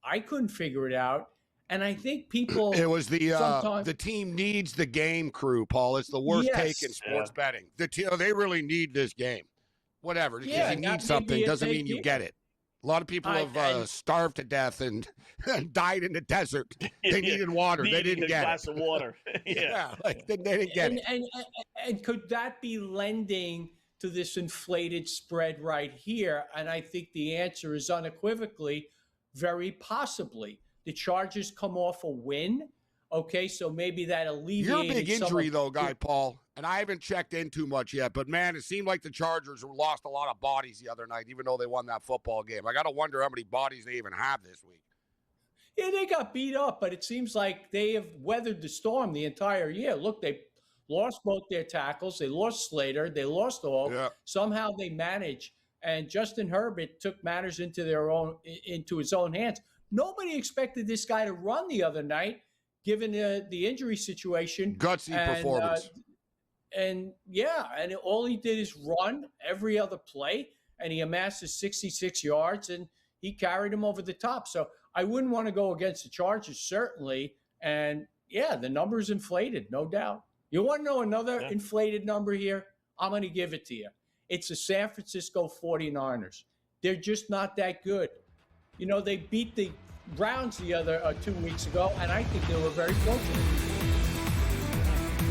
I couldn't figure it out. And I think people. It was the team needs the game crew, Paul. It's the worst take in sports betting. They really need this game. Whatever. Because you need something doesn't mean you get it. A lot of people have starved to death and died in the desert. They needed water. They didn't get it. A glass of water. They didn't get it. And could that be lending to this inflated spread right here? And I think the answer is unequivocally, very possibly. The Chargers come off a win. Okay, so maybe that alleviated. You're a big injury, though, Paul. And I haven't checked in too much yet. But, man, it seemed like the Chargers lost a lot of bodies the other night, even though they won that football game. I got to wonder how many bodies they even have this week. Yeah, they got beat up, but it seems like they have weathered the storm the entire year. Look, they lost both their tackles. They lost Slater. They lost all. Yeah. Somehow they managed. And Justin Herbert took matters into his own hands. Nobody expected this guy to run the other night, given the injury situation. Gutsy performance. And all he did is run every other play, and he amassed his 66 yards, and he carried him over the top. So I wouldn't want to go against the Chargers, certainly. And, the number's inflated, no doubt. You want to know another inflated number here? I'm going to give it to you. It's the San Francisco 49ers. They're just not that good. You know, they beat the Browns the other 2 weeks ago, and I think they were very fortunate.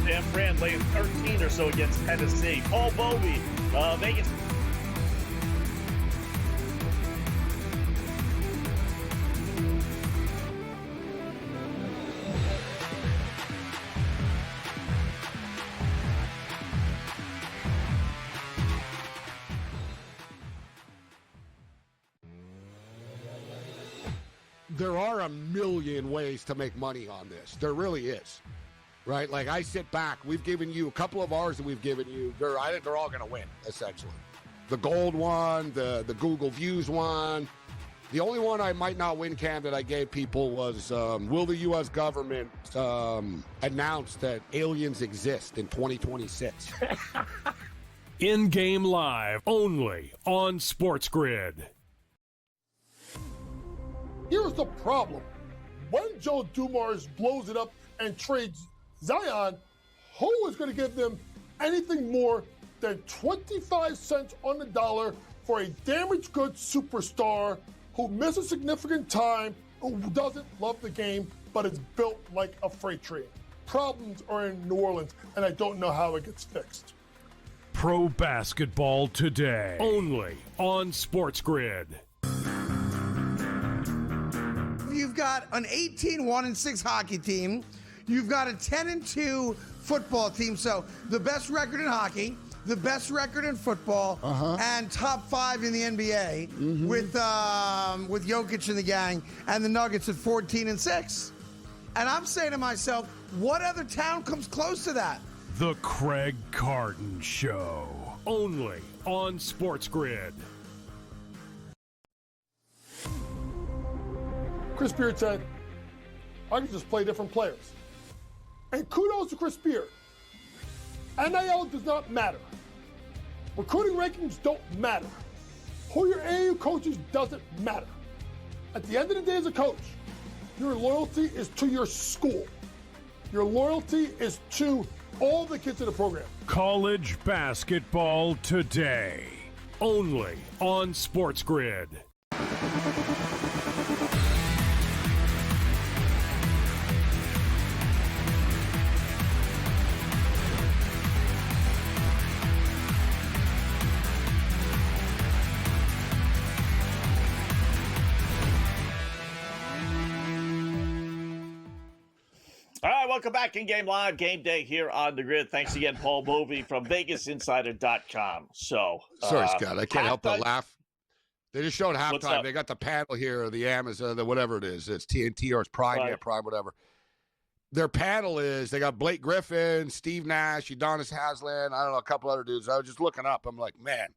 Dan Fran laying 13 or so against Tennessee. Paul Bovey, Vegas. There are a million ways to make money on this. There really is. Right? Like, I sit back. We've given you a couple of ours that we've given you. I think they're all going to win, essentially. The gold one, the Google Views one. The only one I might not win, Cam, that I gave people was, will the U.S. government announce that aliens exist in 2026? In-game live, only on SportsGrid. Here's the problem. When Joe Dumars blows it up and trades Zion, who is going to give them anything more than 25 cents on the dollar for a damaged goods superstar who misses significant time, who doesn't love the game, but is built like a freight train? Problems are in New Orleans, and I don't know how it gets fixed. Pro basketball today, only on SportsGrid. You've got an 18-1-6 hockey team. You've got a 10-2 football team. So the best record in hockey, the best record in football, and top 5 in the NBA with Jokic and the gang, and the Nuggets at 14-6. And I'm saying to myself, what other town comes close to that? The Craig Carton Show, only on SportsGrid. Chris Beard said, I can just play different players. And kudos to Chris Beard. NIL does not matter. Recruiting rankings don't matter. Who your AAU coaches doesn't matter. At the end of the day as a coach, your loyalty is to your school. Your loyalty is to all the kids in the program. College basketball today, only on SportsGrid. All right, welcome back in Game Live, Game Day here on the Grid. Thanks again, Paul Bovey from VegasInsider.com. So, sorry, Scott, I can't help but laugh. They just showed halftime. They got the panel here, the Amazon, the whatever it is. It's TNT or it's Prime, right. Yeah, Prime, whatever. Their panel is, they got Blake Griffin, Steve Nash, Udonis Haslem, I don't know, a couple other dudes. I was just looking up. I'm like, man,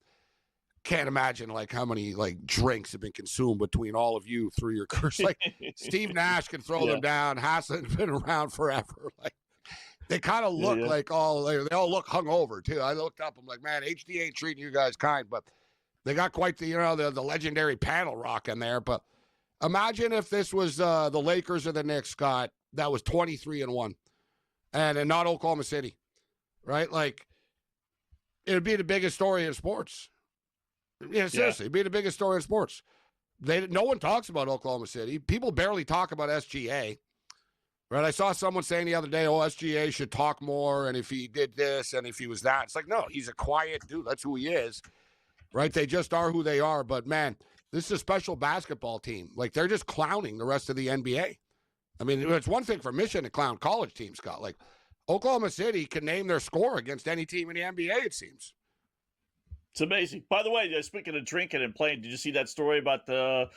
can't imagine like how many like drinks have been consumed between all of you through your careers. Like Steve Nash can throw them down. Haslam's been around forever. Like They kind of look like they all look hungover too. I looked up. I'm like, man, HD ain't treating you guys kind, but they got quite the the legendary panel rock in there. But imagine if this was the Lakers or the Knicks, Scott. That was 23-1, and not Oklahoma City, right? Like it would be the biggest story in sports. Yeah, seriously, it'd be the biggest story in sports. No one talks about Oklahoma City. People barely talk about SGA. Right, I saw someone saying the other day, SGA should talk more, and if he did this, and if he was that. It's like, no, he's a quiet dude. That's who he is, right? They just are who they are. But, man, this is a special basketball team. Like, they're just clowning the rest of the NBA. I mean, it's one thing for Michigan to clown college teams, Scott. Like, Oklahoma City can name their score against any team in the NBA, it seems. It's amazing. By the way, speaking of drinking and playing, did you see that story about the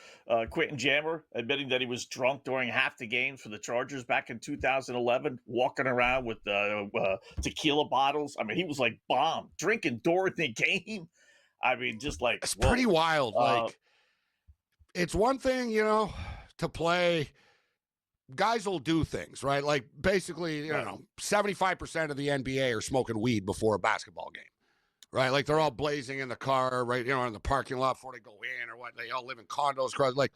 Quentin Jammer admitting that he was drunk during half the games for the Chargers back in 2011, walking around with tequila bottles? I mean, he was like bombed, drinking during the game. I mean, just like it's pretty wild. Like, it's one thing, to play. Guys will do things, right? Like, basically, 75% of the NBA are smoking weed before a basketball game. Right, like they're all blazing in the car, right? In the parking lot before they go in, or what? They all live in condos. Like,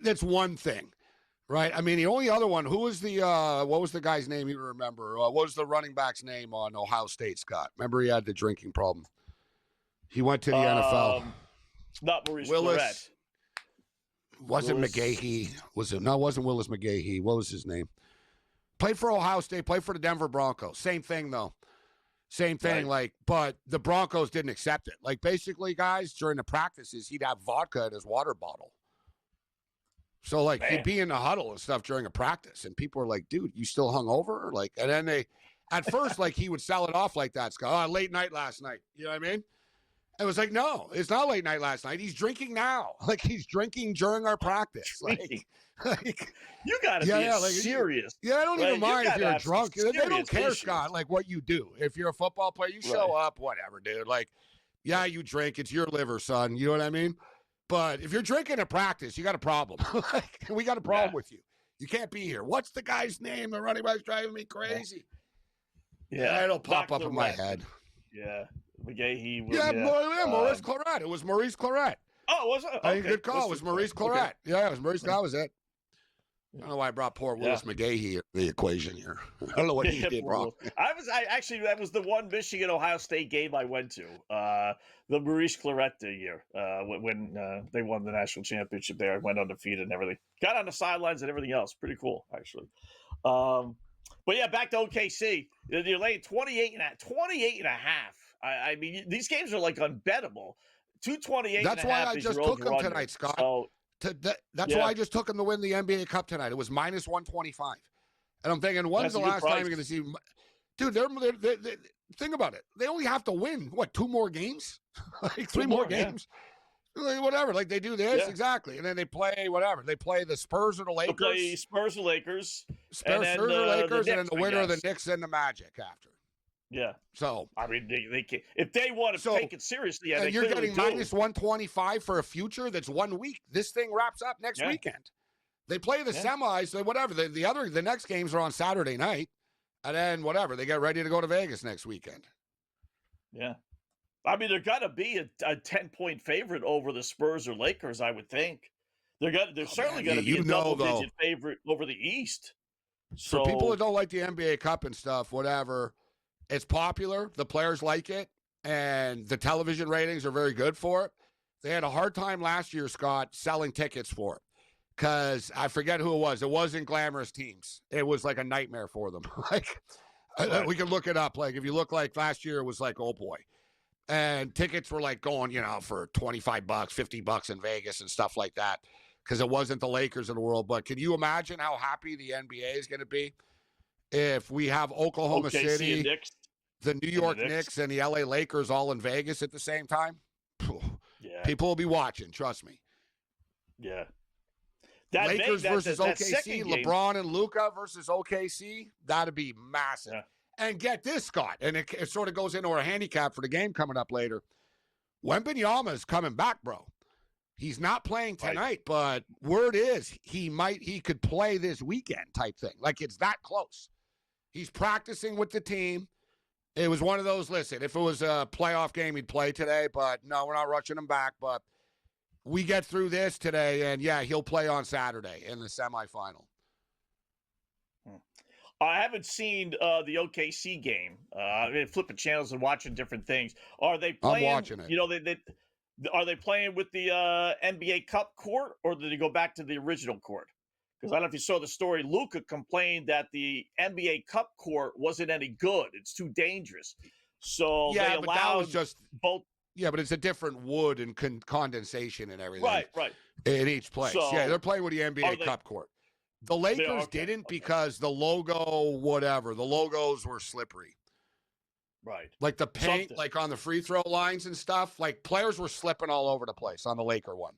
that's one thing, right? I mean, the only other one. Who was the? What was the guy's name? You remember? What was the running back's name on Ohio State? Scott. Remember, he had the drinking problem. He went to the NFL. Not Maurice Willis. Claret. Wasn't McGahee? Was it? No, it wasn't Willis McGahee. What was his name? Played for Ohio State. Played for the Denver Broncos. Same thing though. Same thing, right. But the Broncos didn't accept it. Like, basically, guys, during the practices, he'd have vodka in his water bottle. So, like, he'd be in the huddle and stuff during a practice, and people were like, dude, you still hungover? Like, and then at first, like, he would sell it off like that. Scott, late night last night. You know what I mean? It was like, no, it's not late night last night. He's drinking now. Like, he's drinking during our practice. Like, you got to be serious. Yeah, I don't even mind if you're drunk. They don't care, issues. Scott, like what you do. If you're a football player, you show up, whatever, dude. Like, yeah, you drink. It's your liver, son. You know what I mean? But if you're drinking at practice, you got a problem. Like, we got a problem with you. You can't be here. What's the guy's name? The running back's driving me crazy. Yeah, it'll pop up in my head. Yeah, McGahee. Maurice Claret. It was Maurice Claret. Oh, was it? Okay. Good call. It was Maurice Claret. Okay. Yeah, it was Maurice. That was it. I don't know why I brought poor Willis McGahee in the equation here. I don't know what he did wrong. That was the one Michigan Ohio State game I went to. The Maurice Claret year when they won the national championship there. I went undefeated and everything. Got on the sidelines and everything else. Pretty cool, actually. But yeah, back to OKC. You're laying 28 and a half. I mean, these games are like unbettable. 228. That's why I just took them tonight, Scott. So, that's why I just took them to win the NBA Cup tonight. It was minus 125. And I'm thinking, when's the last time you're going to see? Dude, they're think about it. They only have to win, 2 more games? Like 3 more games? Yeah. Whatever. Like they do this, exactly. And then they play whatever. They play the Spurs or the Lakers. They play Spurs or Lakers. And then the winner of the Knicks and the Magic after. Yeah. So I mean, they can, if they want to take it seriously, and you're getting minus 125 for a future that's 1 week. This thing wraps up next weekend. They play the semis, whatever. The next games are on Saturday night, and then whatever. They get ready to go to Vegas next weekend. Yeah. I mean, they're gonna be a 10-point favorite over the Spurs or Lakers, I would think. They're certainly gonna be a double-digit favorite over the East. So for people that don't like the NBA Cup and stuff, whatever. It's popular. The players like it, and the television ratings are very good for it. They had a hard time last year, Scott, selling tickets for it because I forget who it was. It wasn't glamorous teams. It was like a nightmare for them. We can look it up. Like if you look like last year, it was like, oh boy. And tickets were like going, for $25, $50 in Vegas and stuff like that because it wasn't the Lakers in the world. But can you imagine how happy the NBA is going to be if we have Oklahoma City, the New York Knicks, and the LA Lakers all in Vegas at the same time? People will be watching. Trust me. Yeah. Lakers versus OKC, LeBron and Luka versus OKC, that'd be massive. Yeah. And get this, Scott, and it sort of goes into our handicap for the game coming up later. Wembanyama is coming back, bro. He's not playing tonight, but word is he could play this weekend type thing. Like it's that close. He's practicing with the team. It was one of those, listen, if it was a playoff game, he'd play today, but no, we're not rushing him back. But we get through this today, and, yeah, he'll play on Saturday in the semifinal. I haven't seen the OKC game. I've been flipping channels and watching different things. Are they playing? I'm watching it. You know, are they playing with the NBA Cup court, or did they go back to the original court? Because I don't know if you saw the story. Luka complained that the NBA Cup court wasn't any good. It's too dangerous. So yeah, they but allowed that was just both. Yeah, but it's a different wood and condensation and everything. Right. In each place. So, yeah, they're playing with the NBA Cup court. The Lakers didn't because the logo, whatever, the logos were slippery. Right. Like the paint, like on the free throw lines and stuff, like players were slipping all over the place on the Laker one.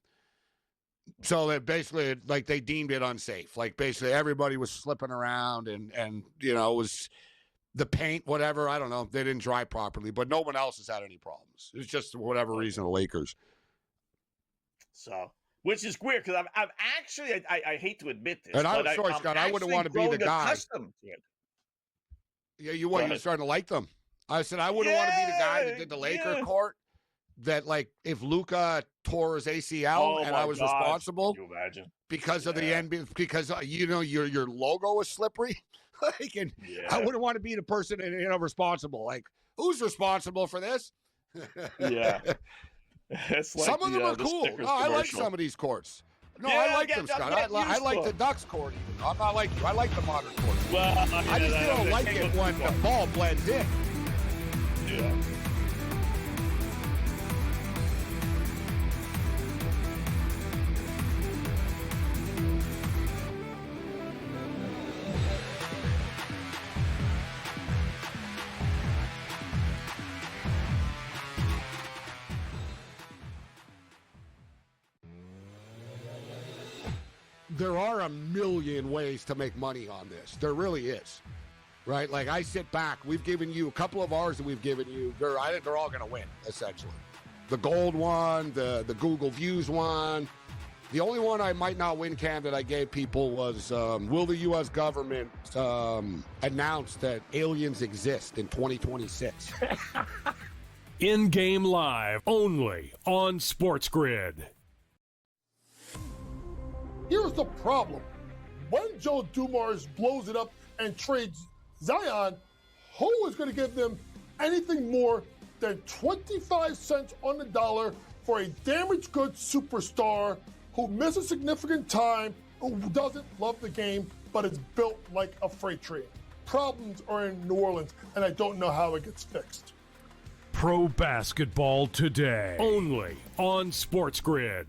So that basically, like, they deemed it unsafe. Like, basically everybody was slipping around and you know, it was the paint, whatever, I don't know, they didn't dry properly, but no one else has had any problems. It's just for whatever reason the Lakers. So, which is weird because I'm actually, I hate to admit this, and I'm but sorry, Scott, I wouldn't want to be the guy. Yeah, you're starting to like them. I said I wouldn't want to be the guy that did the Laker court. That, like, if Luka tore his ACL and I was responsible because of the NBA, because you know your logo was slippery, like, and I wouldn't want to be the person responsible. Like, who's responsible for this? Yeah, it's like some of them are cool. No, I like some of these courts. No, I like them, Scott. I like the Ducks court. Even. I'm not like you. I like the modern court. Well, I just don't like it when the ball blends in. Yeah. There are a million ways to make money on this. There really is. Right? Like, I sit back. We've given you a couple of ours that we've given you. I think they're all going to win, essentially. The gold one, the Google Views one. The only one I might not win, Cam, that I gave people was, will the U.S. government announce that aliens exist in 2026? In-game live, only on SportsGrid. Here's the problem. When Joe Dumars blows it up and trades Zion, who is going to give them anything more than 25 cents on the dollar for a damaged goods superstar who misses significant time, who doesn't love the game, but is built like a freight train? Problems are in New Orleans, and I don't know how it gets fixed. Pro basketball today, only on SportsGrid.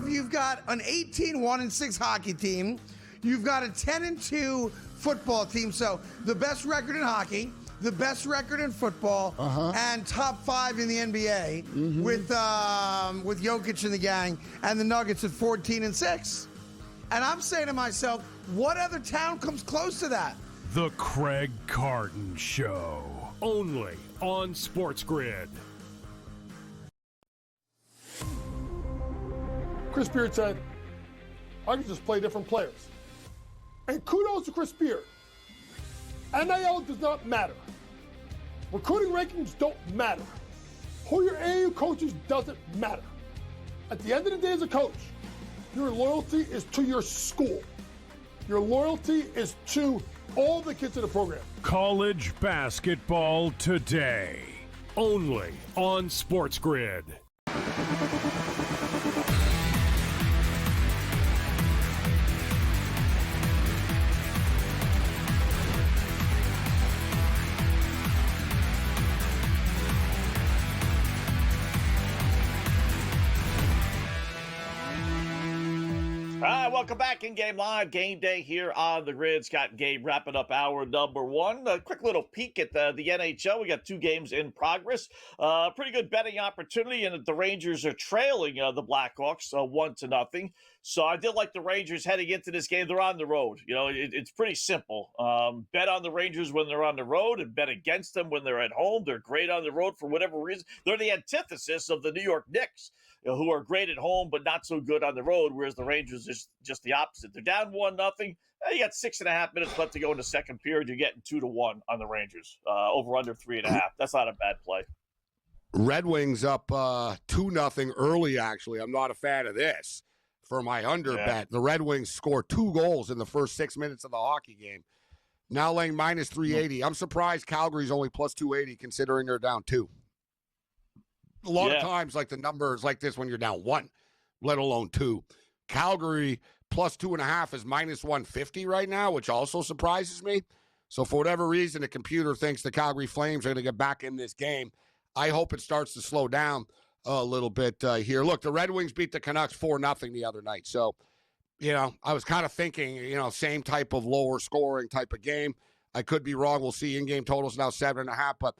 You've got an 18-1-6 hockey team. You've got a 10-2 football team. So the best record in hockey, the best record in football, and top 5 in the NBA with Jokic and the gang, and the Nuggets at 14-6. And I'm saying to myself, what other town comes close to that? The Craig Carton Show, only on SportsGrid. Chris Beard said, I can just play different players. And kudos to Chris Beard. NIL does not matter. Recruiting rankings don't matter. Who your AAU coaches doesn't matter. At the end of the day as a coach, your loyalty is to your school. Your loyalty is to all the kids in the program. College basketball today, only on SportsGrid. Welcome back in Game Live, Game Day here on the Grid. Scott and Gabe wrapping up hour number 1. A quick little peek at the NHL. We got 2 games in progress. Pretty good betting opportunity, and the Rangers are trailing the Blackhawks 1-0. So I did like the Rangers heading into this game. They're on the road. You know, it's pretty simple. Bet on the Rangers when they're on the road and bet against them when they're at home. They're great on the road for whatever reason. They're the antithesis of the New York Knicks. who are great at home but not so good on the road, whereas the Rangers is just the opposite. They're down 1-0. You got 6.5 minutes left to go in the second period. You're getting 2-1 on the Rangers. Over under 3.5. That's not a bad play. Red Wings up 2-0 early, actually. I'm not a fan of this for my under bet. The Red Wings scored 2 goals in the first 6 minutes of the hockey game. Now laying minus 380. I'm surprised Calgary's only plus 280 considering they're down 2. A lot of times, like the numbers like this when you're down 1, let alone 2. Calgary plus 2.5 is minus 150 right now, which also surprises me. So for whatever reason, the computer thinks the Calgary Flames are going to get back in this game. I hope it starts to slow down a little bit here. Look, the Red Wings beat the Canucks 4-0 the other night. So, I was kind of thinking, same type of lower scoring type of game. I could be wrong. We'll see. In-game totals now 7.5. But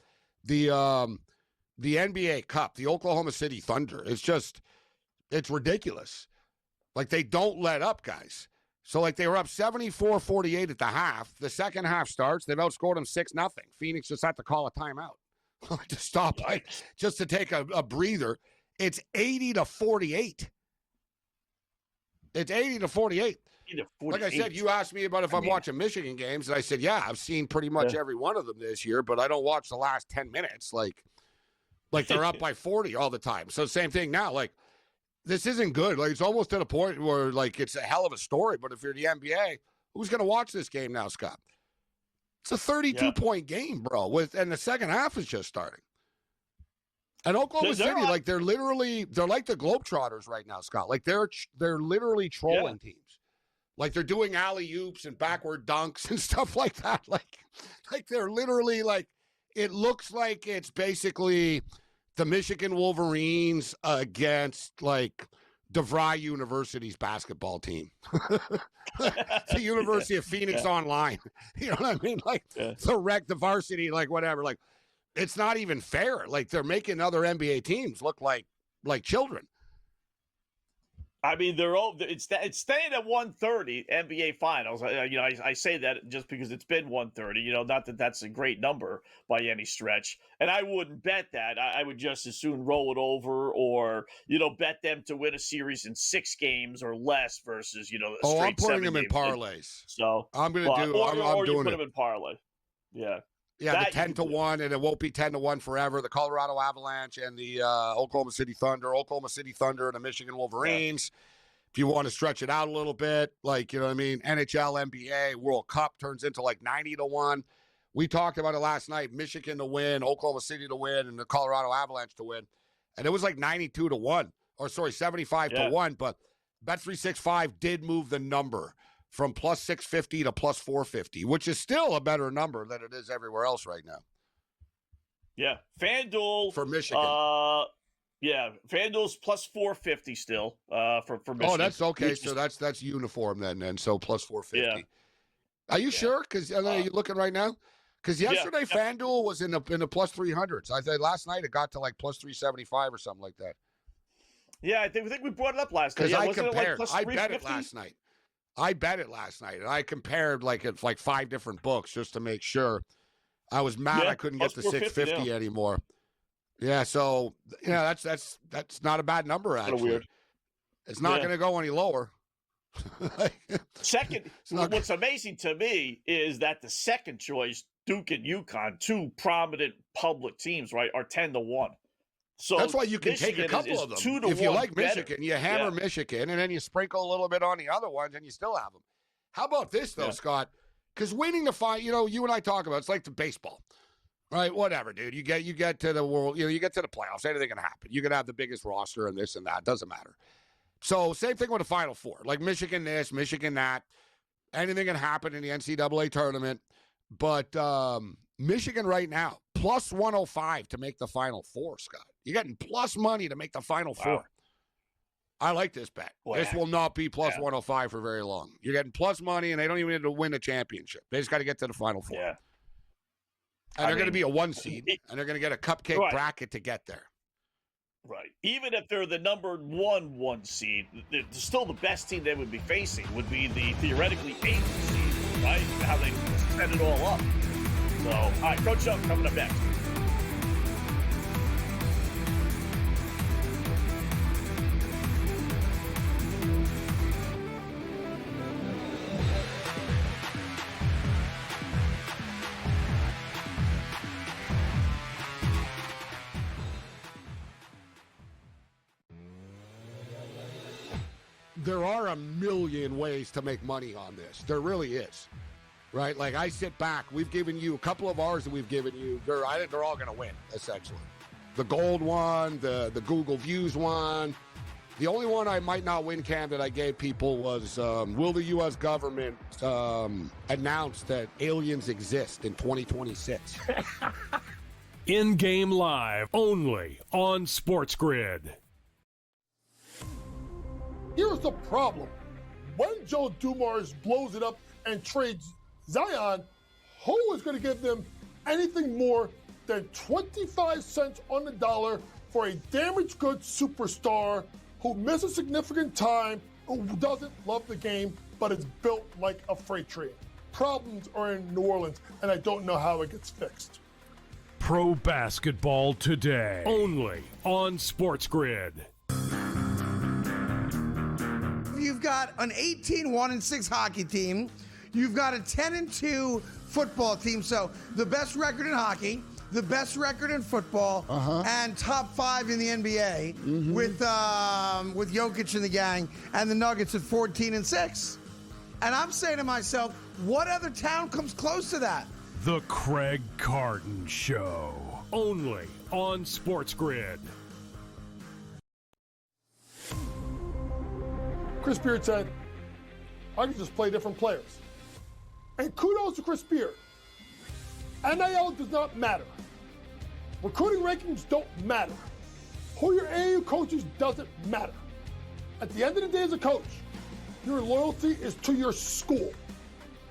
the NBA Cup, the Oklahoma City Thunder, it's ridiculous. Like, they don't let up, guys. So, like, they were up 74-48 at the half. The second half starts. They've outscored them 6-0. Phoenix just had to call a timeout to stop, just to take a breather. It's 80-48. It's 80-48. Like I said, you asked me about if I'm watching Michigan games, and I said, yeah, I've seen pretty much every one of them this year, but I don't watch the last 10 minutes. Like they're up by 40 all the time. So same thing now. Like, this isn't good. Like, it's almost to the point where, like, it's a hell of a story. But if you're the NBA, who's going to watch this game now, Scott? It's a 32-point game, bro. And the second half is just starting. And Oklahoma City, like, they're like the Globetrotters right now, Scott. Like, they're literally trolling teams. Like, they're doing alley-oops and backward dunks and stuff like that. Like they're literally, like, it looks like it's basically the Michigan Wolverines against, like, DeVry University's basketball team. The University of Phoenix online. You know what I mean? Like, the varsity, like, whatever. Like, it's not even fair. Like, they're making other NBA teams look like children. I mean, it's staying at 130 NBA Finals. I say that just because it's been 130. Not that that's a great number by any stretch. And I wouldn't bet that. I would just as soon roll it over, or bet them to win a series in 6 games or less versus a straight I'm putting 7 them in games. parlays. So I'm going to do. I'm doing put it. them in parlay. Yeah. Yeah, the 10-1, and it won't be 10-1 forever. The Colorado Avalanche and the Oklahoma City Thunder and the Michigan Wolverines. If you want to stretch it out a little bit, like, you know what I mean? NHL, NBA, World Cup turns into like 90-1. We talked about it last night. Michigan to win, Oklahoma City to win, and the Colorado Avalanche to win. And it was like 92-1, or sorry, 75-1. But Bet365 did move the number from plus 650 to plus 450, which is still a better number than it is everywhere else right now. Yeah. FanDuel. For Michigan. FanDuel's plus 450 still for Michigan. Oh, that's okay. So that's uniform then. So plus 450. Yeah. Are you sure? Because are you looking right now? Because yesterday FanDuel was in the plus 300s. I think last night it got to like plus 375 or something like that. Yeah, I think we brought it up last night. Because I compared. I bet it last night. And I compared like 5 different books just to make sure. I was mad I couldn't get the 650 anymore. Yeah, so that's not a bad number actually. Weird. It's not going to go any lower. Second, what's amazing to me is that the second choice, Duke and UConn, 2 prominent public teams, right, are 10-1. So that's why you can Michigan take a couple of them. 2-1 if you like better. Michigan, you hammer Michigan, and then you sprinkle a little bit on the other ones, and you still have them. How about this, though, Scott? Because winning the fight, you and I talk about, it's like the baseball, right? Whatever, dude. You get to the world, you get to the playoffs. Anything can happen. You can have the biggest roster and this and that. Doesn't matter. So same thing with the Final Four. Like Michigan this, Michigan that. Anything can happen in the NCAA tournament. But Michigan right now, plus 105 to make the Final Four, Scott. You're getting plus money to make the Final Four. I like this bet. Wow. This will not be plus 105 for very long. You're getting plus money, and they don't even need to win a championship. They just got to get to the Final Four. Yeah. And they're going to be a 1 seed, and they're going to get a cupcake bracket to get there. Right. Even if they're the number 1 seed, they're still the best team they would be facing would be the theoretically 8th seed, right? How they set it all up. So, all right, Coach Chuck coming up next. there are a million ways to make money on this. There really is. Right? Like, I sit back. We've given you a couple of ours that we've given you. I think they're all going to win, essentially. The gold one, the Google Views one. The only one I might not win, Cam, that I gave people was, will the U.S. government announce that aliens exist in 2026? In-game live, only on SportsGrid. Here's the problem. When Joe Dumars blows it up and trades Zion, who is going to give them anything more than 25 cents on the dollar for a damaged goods superstar who misses significant time, who doesn't love the game, but is built like a freight train? Problems are in New Orleans, and I don't know how it gets fixed. Pro basketball today, only on SportsGrid. You've got an 18-1-6 hockey team. You've got a 10-2 football team. So the best record in hockey, the best record in football, and top 5 in the NBA with Jokic and the gang, and the Nuggets at 14-6. And I'm saying to myself, what other town comes close to that? The Craig Carton Show, only on SportsGrid. Chris Beard said, I can just play different players. And kudos to Chris Beard. NIL does not matter. Recruiting rankings don't matter. Who your AAU coaches doesn't matter. At the end of the day as a coach, your loyalty is to your school.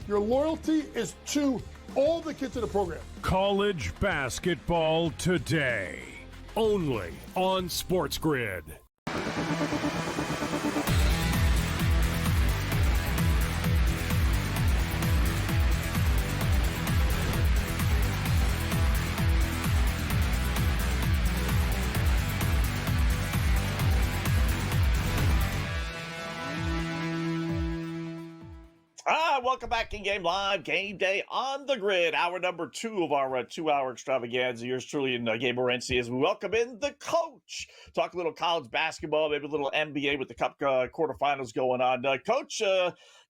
Your loyalty is to all the kids in the program. College basketball today, only on SportsGrid. Welcome back in Game Live, Game Day on the Grid, hour number 2 of our 2-hour extravaganza. Yours truly in Gabriel Morency as we welcome in the coach. Talk a little college basketball, maybe a little NBA with the Cup quarterfinals going on. Coach,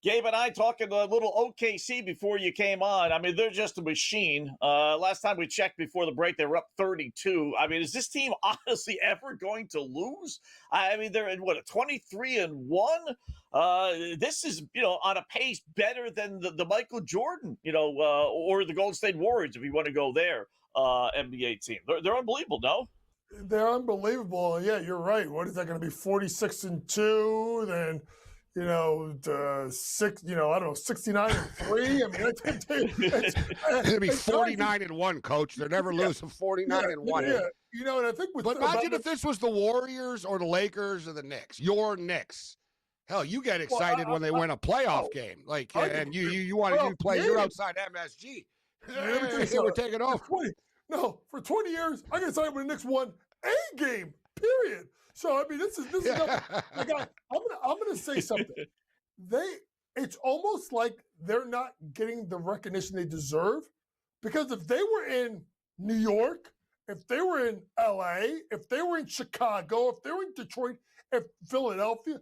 Gabe and I talking a little OKC before you came on. I mean, they're just a machine. Last time we checked before the break, they were up 32. I mean, is this team honestly ever going to lose? I mean, they're in, what, a 23-1? This is, on a pace better than the Michael Jordan, or the Golden State Warriors, if you want to go there, NBA team. They're unbelievable, no? They're unbelievable. Yeah, you're right. What is that going to be? 46-2, then, 69-3. I mean, it's going to be 49-1, Coach. They're never losing 49-1. Yeah. And I think but imagine if this was the Warriors or the Lakers or the Knicks. Your Knicks. Hell, you get excited when they win a playoff game. Like, and you want to play. You're outside MSG. They were taking off. For 20 years, I get excited when the Knicks won a game, period. So, I mean, this is I'm gonna say something. It's almost like they're not getting the recognition they deserve, because if they were in New York, if they were in LA, if they were in Chicago, if they were in Detroit, if Philadelphia,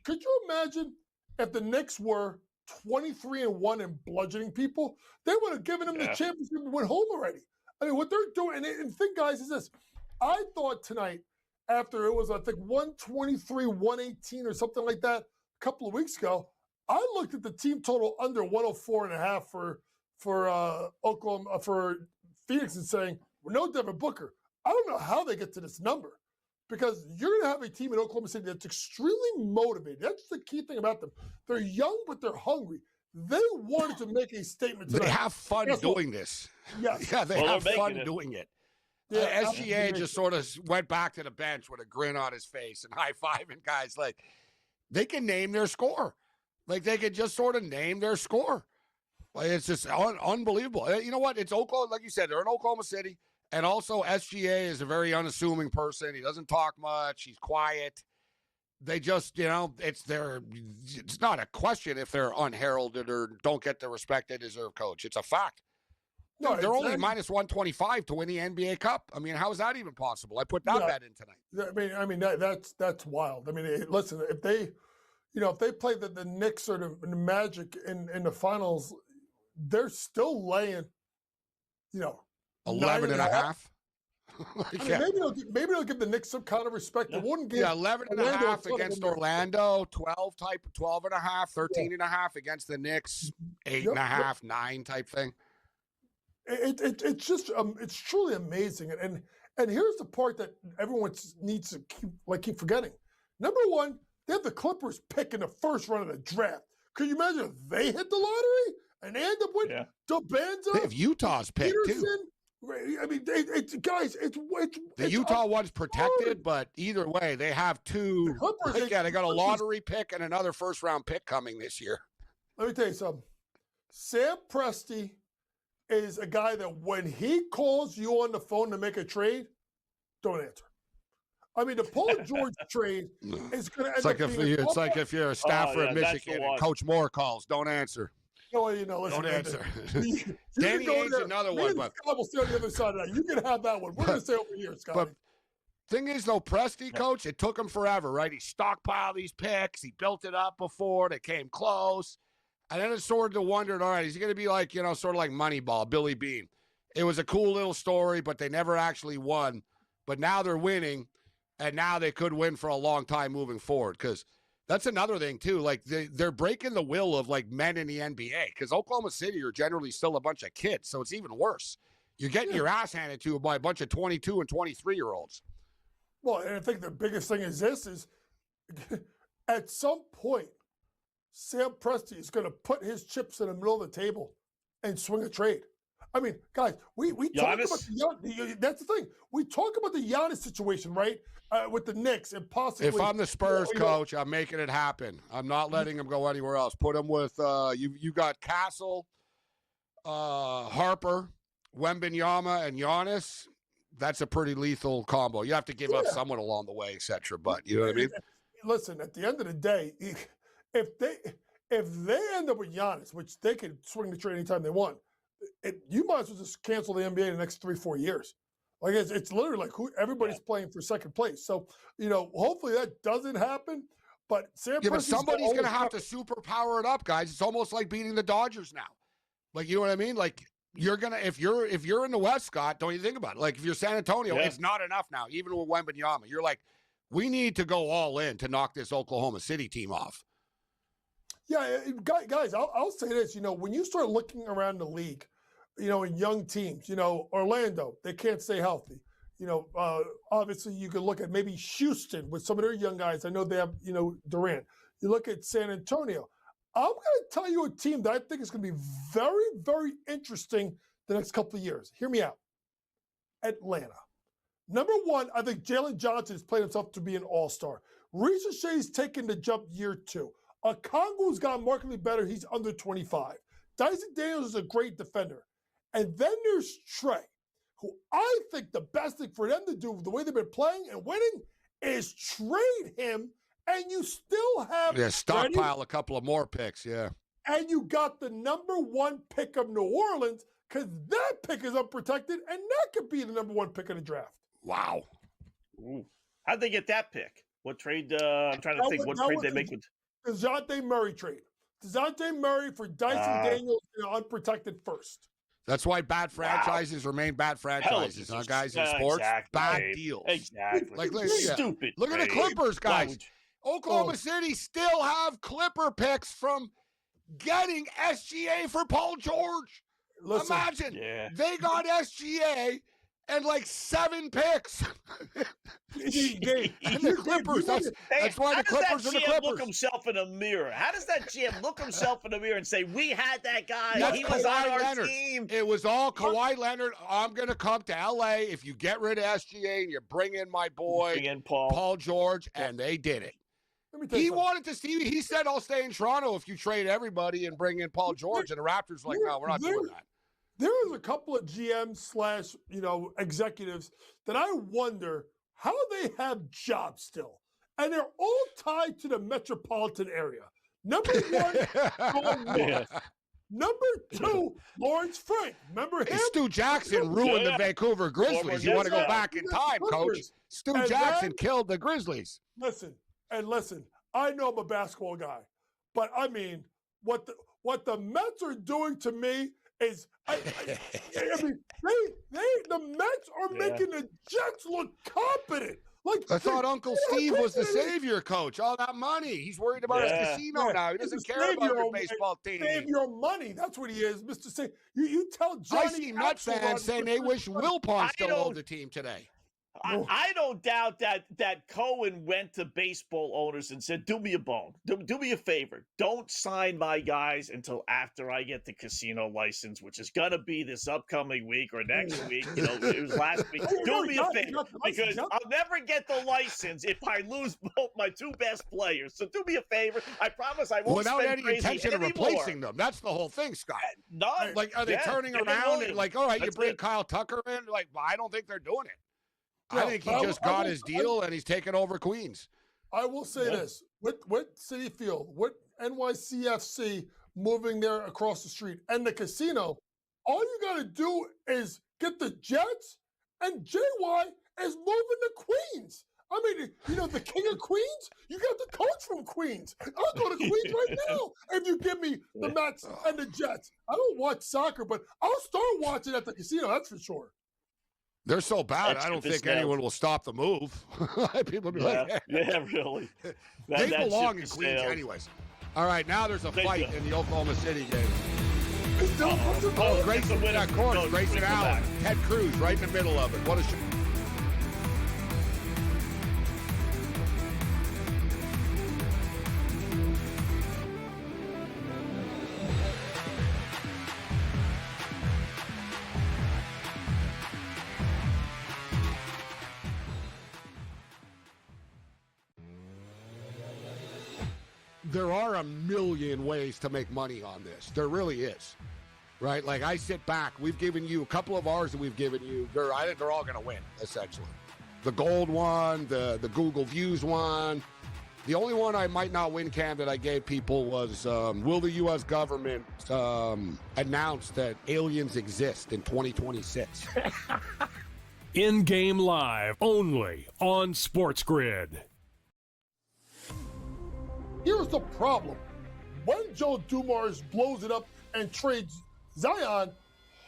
could you imagine if the Knicks were 23-1 and bludgeoning people? They would have given them the championship and went home already. I mean, what they're doing, and the thing, guys, is this. I thought tonight, after it was, I think, 123-118 or something like that a couple of weeks ago, I looked at the team total under 104.5 for Oklahoma, for Phoenix, and saying, well, no Devin Booker. I don't know how they get to this number, because you're going to have a team in Oklahoma City that's extremely motivated. That's the key thing about them. They're young, but they're hungry. They wanted to make a statement tonight. They have fun doing this. Yes. Yeah, they have fun doing it. Yeah, SGA just sort of went back to the bench with a grin on his face and high-fiving guys. Like, they can name their score. Like, they can just sort of name their score. Like, it's just unbelievable. You know what? It's Oklahoma. Like you said, they're in Oklahoma City. And also, SGA is a very unassuming person. He doesn't talk much. He's quiet. They just, it's not a question if they're unheralded or don't get the respect they deserve, Coach. It's a fact. No, they're only minus 125 to win the NBA Cup. I mean, how is that even possible? I put that bet in tonight. I mean that's wild. I mean, listen, if they if they play the Knicks or the Magic in the finals, they're still laying, 11 and a half. I mean, maybe they'll give the Knicks some kind of respect. They wouldn't give 11 and a half against Orlando, 12 and a half, 13 and a half against the Knicks, 8 and a half, 9 type thing. It's just it's truly amazing. And here's the part that everyone needs to keep forgetting. Number one, they have the Clippers pick in the first round of the draft. Could you imagine if they hit the lottery and they end up with DeBenza? They have Utah's pick Peterson? too. I mean, The Utah one's protected, but either way, they have two. They got a lottery pick and another first-round pick coming this year. Let me tell you something. Sam Presti is a guy that when he calls you on the phone to make a trade, don't answer. I mean, the Paul George trade is going to end up being it's like if you're a staffer at Michigan and Coach Moore calls, don't answer. Listen, don't answer. Danny Ainge's another one, but Scott will stay on the other side of that. You can have that one. We're going to stay over here, Scott. But thing is, though, Presti, Coach, it took him forever, right? He stockpiled these picks. He built it up before they came close, and then it sort of wondered, all right, is he going to be like sort of like Moneyball, Billy Beane? It was a cool little story, but they never actually won. But now they're winning, and now they could win for a long time moving forward because. That's another thing, too. Like, they're breaking the will of, like, men in the NBA because Oklahoma City are generally still a bunch of kids, so it's even worse. You're getting your ass handed to you by a bunch of 22 and 23-year-olds. Well, and I think the biggest thing is at some point, Sam Presti is going to put his chips in the middle of the table and swing a trade. I mean, guys, we talk about that's the thing. We talk about the Giannis situation, right? With the Knicks and possibly. If I'm the Spurs coach, I'm making it happen. I'm not letting him go anywhere else. Put him with you got Castle, Harper, Wembanyama, and Giannis. That's a pretty lethal combo. You have to give up someone along the way, etc. But you know what I mean? Listen, at the end of the day, if they end up with Giannis, which they could swing the trade anytime they want, you might as well just cancel the NBA in the next 3-4 years. Like it's literally like everybody's playing for second place. So hopefully that doesn't happen. But but somebody's going to have to super power it up, guys. It's almost like beating the Dodgers now. Like, you know what I mean? Like you're gonna if you're in the West, Scott, don't you think about it? Like if you're San Antonio, it's not enough now. Even with Wembanyama, you're like, we need to go all in to knock this Oklahoma City team off. Yeah, guys, I'll say this. When you start looking around the league. In young teams, Orlando, they can't stay healthy. Obviously you could look at maybe Houston with some of their young guys. I know they have, Durant. You look at San Antonio. I'm going to tell you a team that I think is going to be very, very interesting the next couple of years. Hear me out. Atlanta. Number one, I think Jalen Johnson has played himself to be an all-star. Reece Shea's taken the jump year 2. Okongwu's got markedly better. He's under 25. Dyson Daniels is a great defender. And then there's Trey, who I think the best thing for them to do, the way they've been playing and winning, is trade him, and you still have stockpile a couple of more picks, and you got the number 1 pick of New Orleans because that pick is unprotected, and that could be the number 1 pick of the draft. Wow. Ooh. How'd they get that pick? What trade? I'm trying to think. What trade they make with the DeJounte Murray trade? DeJounte Murray for Dyson Daniels in an unprotected first. That's why bad franchises remain bad franchises, huh, guys, in sports? Bad deals. Exactly. Stupid. Look at the Clippers, guys. Oklahoma City still have Clipper picks from getting SGA for Paul George. Imagine. They got SGA and like 7 picks. And the Clippers. That's why the Clippers are the Clippers. Look himself in a mirror. How does that GM look himself in a mirror and say, we had that guy. That's he was Kawhi on our Leonard. team. It was all Kawhi Leonard. I'm going to come to L.A. if you get rid of SGA and you bring in my boy, Paul George, and they did it. He wanted to see. He said, I'll stay in Toronto if you trade everybody and bring in Paul George. And the Raptors were like, no, we're not doing that. There is a couple of GMs / executives that I wonder how they have jobs still. And they're all tied to the metropolitan area. Number 1, going north. Number 2, Lawrence Frank. Remember him? Stu Jackson ruined the Vancouver Grizzlies. You want to go back in time, Coach. Stu Jackson killed the Grizzlies. Listen, I know I'm a basketball guy, but I mean, what the Mets are doing to me is, I mean, the Mets are making the Jets look competent. Like, I thought Uncle Steve was the savior coach. All that money. He's worried about his casino now. He doesn't care about your baseball team. Save your money. That's what he is, Mr. Say. You tell Johnny. I see Mets fans saying they wish Wilpon still owned the team today. I don't doubt that Cohen went to baseball owners and said, do me a bone. Do me a favor. Don't sign my guys until after I get the casino license, which is going to be this upcoming week or next week. It was last week. Do me a favor, because I'll never get the license if I lose both my two best players. So do me a favor. I promise I won't Without spend any intention of anymore. replacing them. That's the whole thing, Scott. None. Like, are they turning around and like, all right, you bring Kyle Tucker in? Like, well, I don't think they're doing it. I think he just got his deal and he's taking over Queens. I will say this, with Citi Field, with NYCFC moving there across the street and the casino, all you got to do is get the Jets, and JY is moving to Queens. I mean, the king of Queens, you got the coach from Queens. I'll go to Queens right now if you give me the Mets and the Jets. I don't watch soccer, but I'll start watching at the casino, that's for sure. They're so bad, I don't think anyone will stop the move. People be like, yeah, really. They belong in Queens anyways. All right, now there's a fight in the Oklahoma City game. Grayson, of course, Grayson Allen, Ted Cruz right in the middle of it. What a show. There are a million ways to make money on this. There really is, right? Like, I sit back. We've given you a couple of ours that we've given you. I think they're all going to win, essentially. The gold one, the Google Views one. The only one I might not win, Cam, that I gave people was, will the U.S. government announce that aliens exist in 2026? In-game live, only on SportsGrid. Here's the problem. When Joe Dumars blows it up and trades Zion,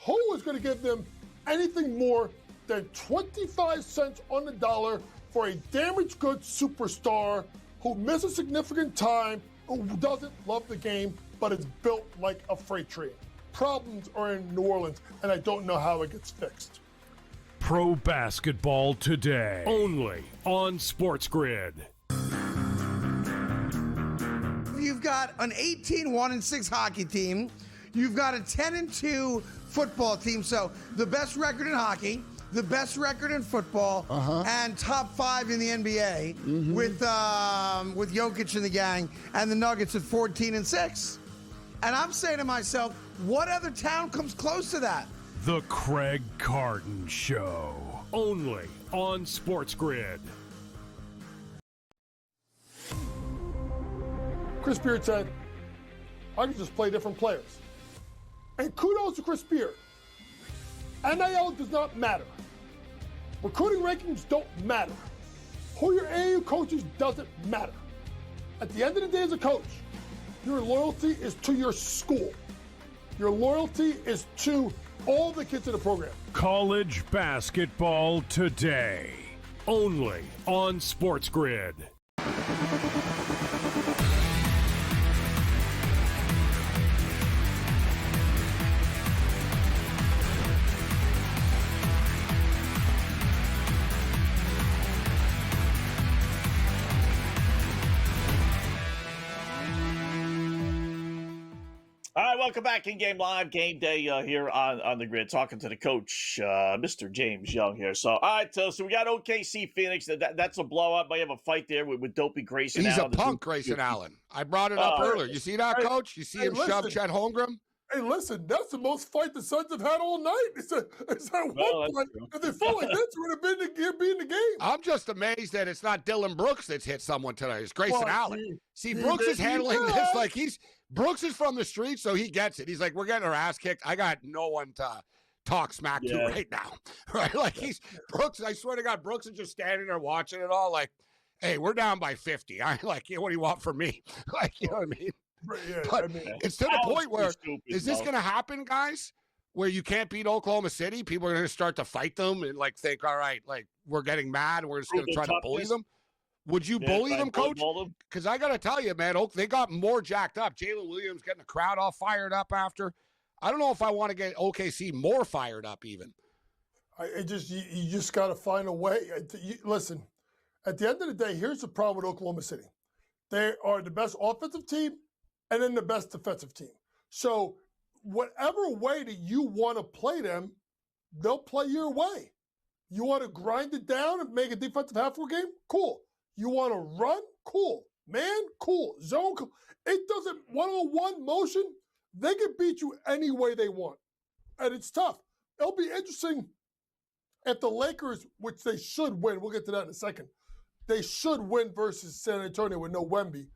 who is going to give them anything more than 25 cents on the dollar for a damaged goods superstar who misses significant time, who doesn't love the game, but is built like a freight train? Problems are in New Orleans, and I don't know how it gets fixed. Pro basketball today, only on SportsGrid. You've got an 18-1-6 hockey team. You've got a 10-2 football team. So the best record in hockey, the best record in football, and top 5 in the NBA with Jokic and the gang, and the Nuggets at 14-6. And I'm saying to myself, what other town comes close to that? The Craig Carton Show, only on SportsGrid. Chris Beard said, I can just play different players. And kudos to Chris Beard. NIL does not matter. Recruiting rankings don't matter. Who your AAU coaches doesn't matter. At the end of the day as a coach, your loyalty is to your school. Your loyalty is to all the kids in the program. College basketball today, only on SportsGrid. All right, welcome back in Game Live, Game Day here on the grid, talking to the coach, Mr. James Young here. So, all right, so we got OKC Phoenix. That's a blowout. Might have a fight there with Dopey Grayson Allen. He's a punk, Grayson Allen. I brought it up earlier. You see that, Coach? You see him shove Chet Holmgren? Hey, listen, that's the most fight the Suns have had all night. It's at one point. If they felt like this, it would have been the game. I'm just amazed that it's not Dylan Brooks that's hit someone today. It's Grayson Allen. See, Brooks is handling this like Brooks is from the street, so he gets it. He's like, we're getting our ass kicked. I got no one to talk smack to right now. Right? Like Brooks, I swear to God, Brooks is just standing there watching it all like, hey, we're down by 50. I like, what do you want from me? Like, you know what I mean? Yeah, But I mean, it's to the point where, stupid, is this going to happen, guys? Where you can't beat Oklahoma City? People are going to start to fight them and like think, all right, like we're getting mad and we're just going to try to bully them. Would you bully them, Coach? Because I got to tell you, man, they got more jacked up. Jalen Williams getting the crowd all fired up after. I don't know if I want to get OKC more fired up even. You just got to find a way. Listen, at the end of the day, here's the problem with Oklahoma City. They are the best offensive team and then the best defensive team. So whatever way that you want to play them, they'll play your way. You want to grind it down and make a defensive half-court game? Cool. You want to run? Cool. Man? Cool. Zone? Cool. It doesn't, one-on-one motion, they can beat you any way they want. And it's tough. It'll be interesting if the Lakers, which they should win, we'll get to that in a second, they should win versus San Antonio with no Wemby.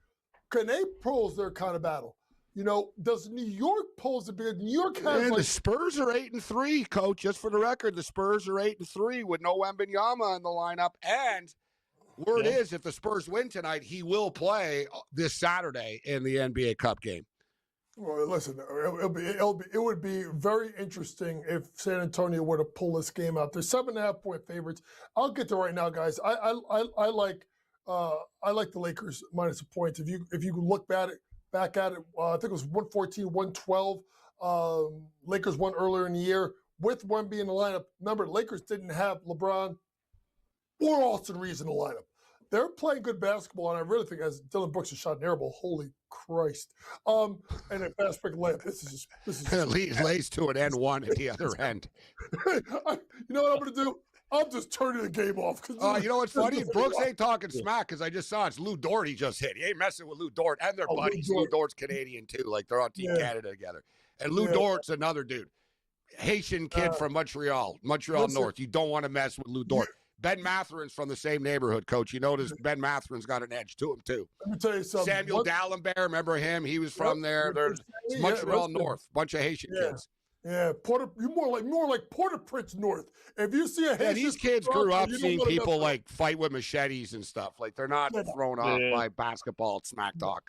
Can they pose their kind of battle? You know, does New York pose a big? New York has the Spurs are 8-3, Coach. Just for the record, the Spurs are 8-3 with no Wembanyama in the lineup. And word is, if the Spurs win tonight, he will play this Saturday in the NBA Cup game. Well, listen, it would be very interesting if San Antonio were to pull this game out. They're 7.5-point favorites. I'll get to right now, guys. I like the Lakers minus a point. If you look back at it, I think it was 114, 112. Lakers won earlier in the year with Wemby in the lineup. Remember, Lakers didn't have LeBron or Austin Reeves in the lineup. They're playing good basketball, and I really think as Dylan Brooks has shot an air ball, holy Christ. And a fast break layup. This is lays to an N1 at the other end. You know what I'm going to do? I'm just turning the game off. You know what's funny? Brooks ain't talking smack because I just saw it's Lou Dort he just hit. He ain't messing with Lou Dort, and they're buddies. Lou Dort's Canadian, too. Like, they're on Team Canada together. And Lou Dort's another dude. Haitian kid from Montreal North. You don't want to mess with Lou Dort. Ben Matherin's from the same neighborhood, Coach. You notice Ben Matherin's got an edge to him, too. Let me tell you something. Samuel Dallenberg, remember him? He was from there. There's Montreal North, bunch of Haitian kids. Yeah, you're more like Port-au-Prince North. If you see a Haitian, these kids grew up seeing people like fight with machetes and stuff. Like they're not thrown off by basketball smack talk.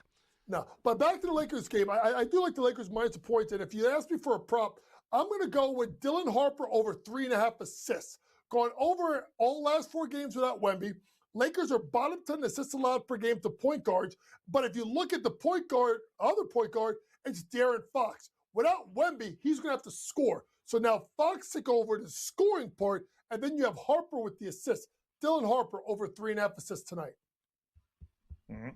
No, but back to the Lakers game. I do like the Lakers minus a point. And if you ask me for a prop, I'm going to go with Dylan Harper over 3.5 assists. Going over all last 4 games without Wemby. Lakers are bottom 10 assists allowed per game to point guards. But if you look at the other point guard, it's De'Aaron Fox. Without Wemby, he's going to have to score. So now Fox took over the scoring part, and then you have Harper with the assists. Dylan Harper over 3.5 assists tonight. Mm-hmm.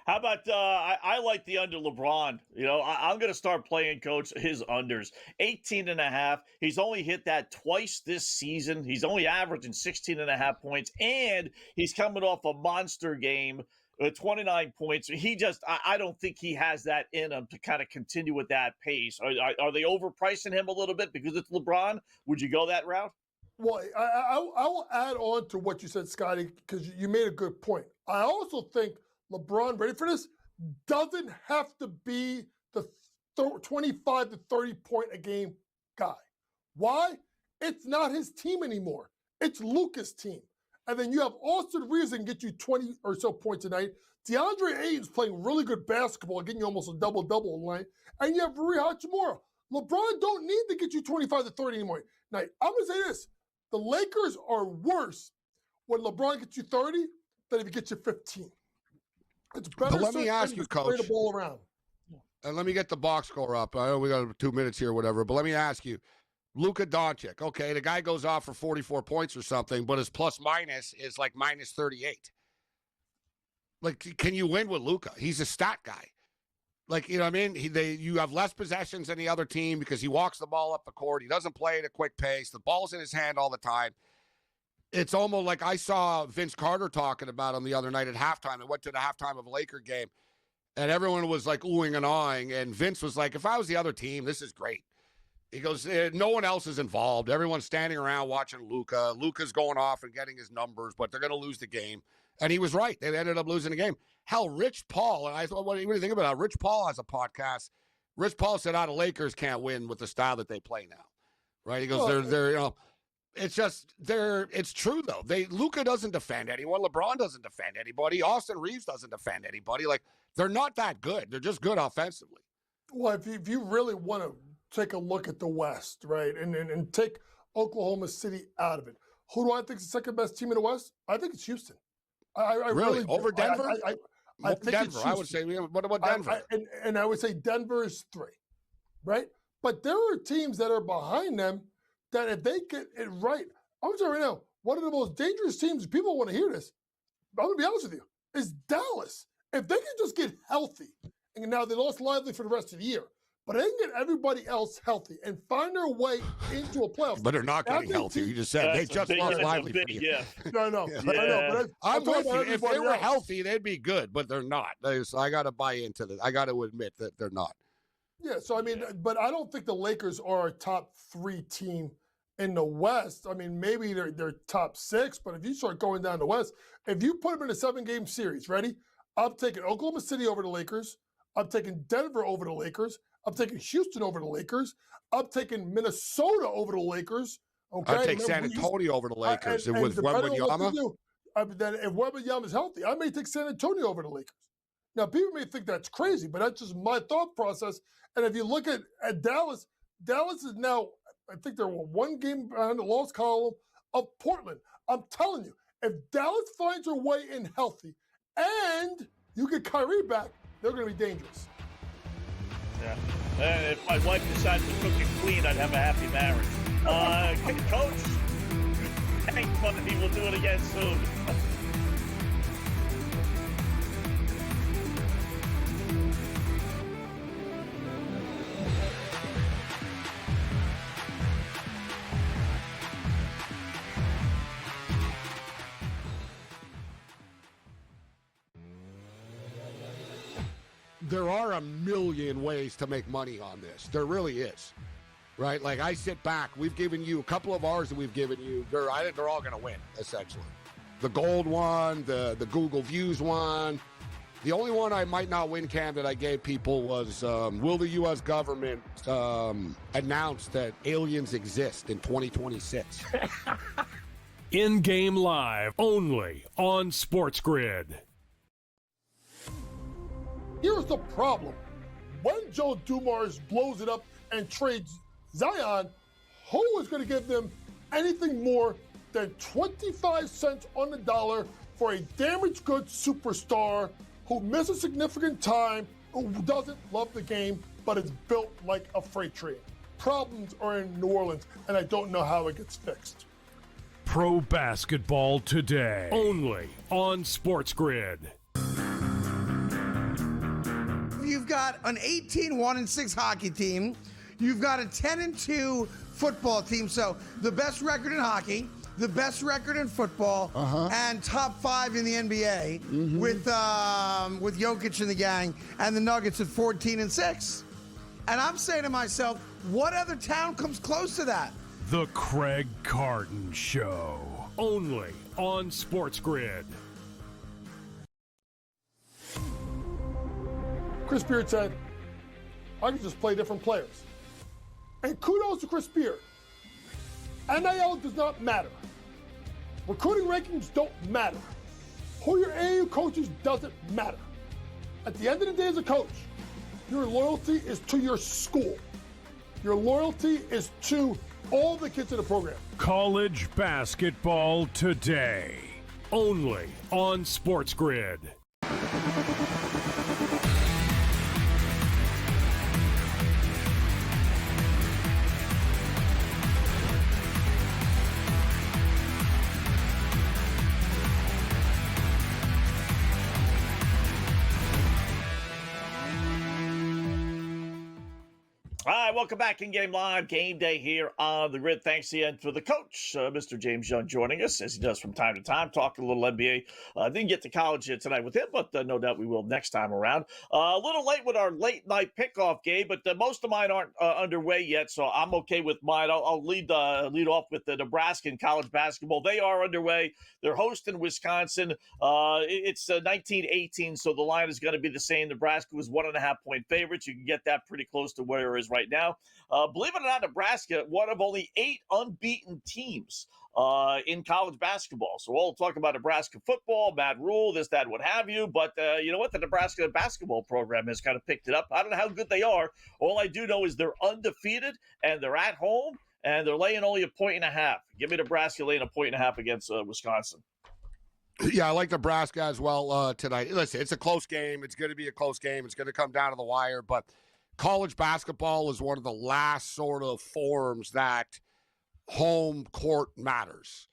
How about I like the under LeBron. You know, I'm going to start playing, Coach, his unders. 18.5. He's only hit that twice this season. He's only averaging 16.5 points, and he's coming off a monster game. 29 points. I don't think he has that in him to kind of continue with that pace. Are they overpricing him a little bit because it's LeBron? Would you go that route? Well, I will add on to what you said, Scotty, because you made a good point. I also think LeBron, ready for this, doesn't have to be the 25 to 30 point a game guy. Why? It's not his team anymore. It's Luka's team. And then you have Austin Reeves that can get you 20 or so points a night. DeAndre Ayton's playing really good basketball, getting you almost a double-double in line. And you have Rui Hachimura. LeBron don't need to get you 25 to 30 anymore. Now, I'm going to say this. The Lakers are worse when LeBron gets you 30 than if he gets you 15. It's better. But let me ask you, Coach. The ball around. And let me get the box score up. I know we got 2 minutes here or whatever, but let me ask you. Luka Doncic, okay, the guy goes off for 44 points or something, but his plus minus is like minus 38. Like, can you win with Luka? He's a stat guy. Like, you know what I mean? You have less possessions than the other team because he walks the ball up the court. He doesn't play at a quick pace. The ball's in his hand all the time. It's almost like I saw Vince Carter talking about him the other night at halftime. I went to the halftime of a Laker game, and everyone was like oohing and awing, and Vince was like, if I was the other team, this is great. He goes, no one else is involved. Everyone's standing around watching Luka. Luka's going off and getting his numbers, but they're going to lose the game. And he was right. They ended up losing the game. Hell, Rich Paul, and I thought, what do you think about it? Rich Paul has a podcast. Rich Paul said, the Lakers can't win with the style that they play now. Right? He goes, they're It's just it's true though. Luka doesn't defend anyone. LeBron doesn't defend anybody. Austin Reeves doesn't defend anybody. Like, they're not that good. They're just good offensively. Well, if you really want to take a look at the West, right, and take Oklahoma City out of it, who do I think is the second best team in the West? I think it's Houston. I really over Denver. I think Denver. it's Houston. I would say. What about Denver? And I would say Denver is 3, right? But there are teams that are behind them that if they get it right, I'm telling you right now, one of the most dangerous teams, people want to hear this, I'm going to be honest with you, is Dallas. If they can just get healthy, and now they lost Lively for the rest of the year, but they can get everybody else healthy and find their way into a playoff. But they're not getting healthy. You just said they just lost Lively for the year. No, I know. But I'm with you. If they were healthy, they'd be good, but they're not. I got to buy into this. I got to admit that they're not. Yeah, so I mean, but I don't think the Lakers are a top 3 team in the West. I mean, maybe they're top 6, but if you start going down the West, if you put them in a 7-game series, ready? I'm taking Oklahoma City over the Lakers. I'm taking Denver over the Lakers. I'm taking Houston over the Lakers. I'm taking Minnesota over the Lakers. Okay, I'd take San Antonio over the Lakers with Wembanyama. Then if Wembanyama is healthy, I may take San Antonio over the Lakers. Now, people may think that's crazy, but that's just my thought process. And if you look at Dallas, Dallas is now, I think they're 1 game behind the loss column of Portland. I'm telling you, if Dallas finds their way in healthy and you get Kyrie back, they're going to be dangerous. Yeah. And if my wife decides to cook and clean, I'd have a happy marriage. Coach, thank funny. We'll do it again soon. There are a million ways to make money on this. There really is, right? Like, I sit back. We've given you a couple of ours that we've given you. I think they're all going to win, essentially. The gold one, the Google Views one. The only one I might not win, Cam, that I gave people was, will the U.S. government announce that aliens exist in 2026? In-game live, only on SportsGrid. Here's the problem. When Joe Dumars blows it up and trades Zion, who is going to give them anything more than 25 cents on the dollar for a damaged goods superstar who misses significant time, who doesn't love the game, but is built like a freight train? Problems are in New Orleans, and I don't know how it gets fixed. Pro basketball today, only on SportsGrid. You've got an 18-1-6 hockey team. You've got a 10-2 football team. So the best record in hockey, the best record in football, and top 5 in the NBA with Jokic and the gang, and the Nuggets at 14-6. And I'm saying to myself, what other town comes close to that? The Craig Carton Show, only on SportsGrid. Chris Beard said, I can just play different players. And kudos to Chris Beard. NIL does not matter. Recruiting rankings don't matter. Who your AAU coaches doesn't matter. At the end of the day as a coach, your loyalty is to your school. Your loyalty is to all the kids in the program. College basketball today, only on SportsGrid. All right, welcome back in Game Live. Game Day here on the Grid. Thanks again for the coach, Mr. James Young, joining us, as he does from time to time, talking a little NBA. Didn't get to college tonight with him, but no doubt we will next time around. A little late with our late-night pickoff game, but most of mine aren't underway yet, so I'm okay with mine. I'll lead off with the Nebraska in college basketball. They are underway. They're hosting Wisconsin. It's 19-18, so the line is going to be the same. Nebraska was 1.5-point favorites. You can get that pretty close to where it is right right now. Believe it or not, Nebraska, one of only 8 unbeaten teams in college basketball. So we'll talk about Nebraska football, Matt Rule, this, that, what have you. But you know what? The Nebraska basketball program has kind of picked it up. I don't know how good they are. All I do know is they're undefeated, and they're at home, and they're laying only 1.5 points. Give me Nebraska laying 1.5 points against Wisconsin. Yeah, I like Nebraska as well tonight. Listen, it's a close game. It's going to be a close game. It's going to come down to the wire. But college basketball is one of the last sort of forms that home court matters,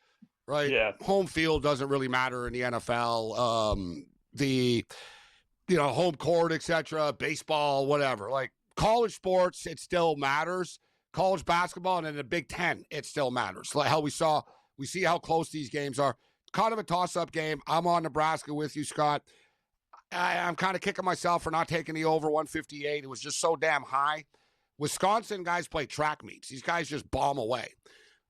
right? Yeah. Home field doesn't really matter in the NFL. Home court, etc., baseball, whatever. Like college sports, it still matters. College basketball and in the Big Ten, it still matters. Like how we see how close these games are. Kind of a toss-up game. I'm on Nebraska with you, Scott. I'm kind of kicking myself for not taking the over 158. It was just so damn high. Wisconsin guys play track meets. These guys just bomb away,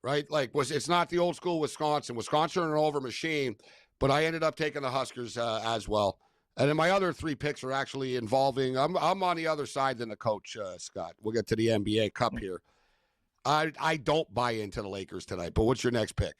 right? Like, it's not the old school Wisconsin. Wisconsin are an over machine, but I ended up taking the Huskers as well. And then my other 3 picks are actually involving, I'm on the other side than the coach, Scott. We'll get to the NBA Cup here. I don't buy into the Lakers tonight, but what's your next pick?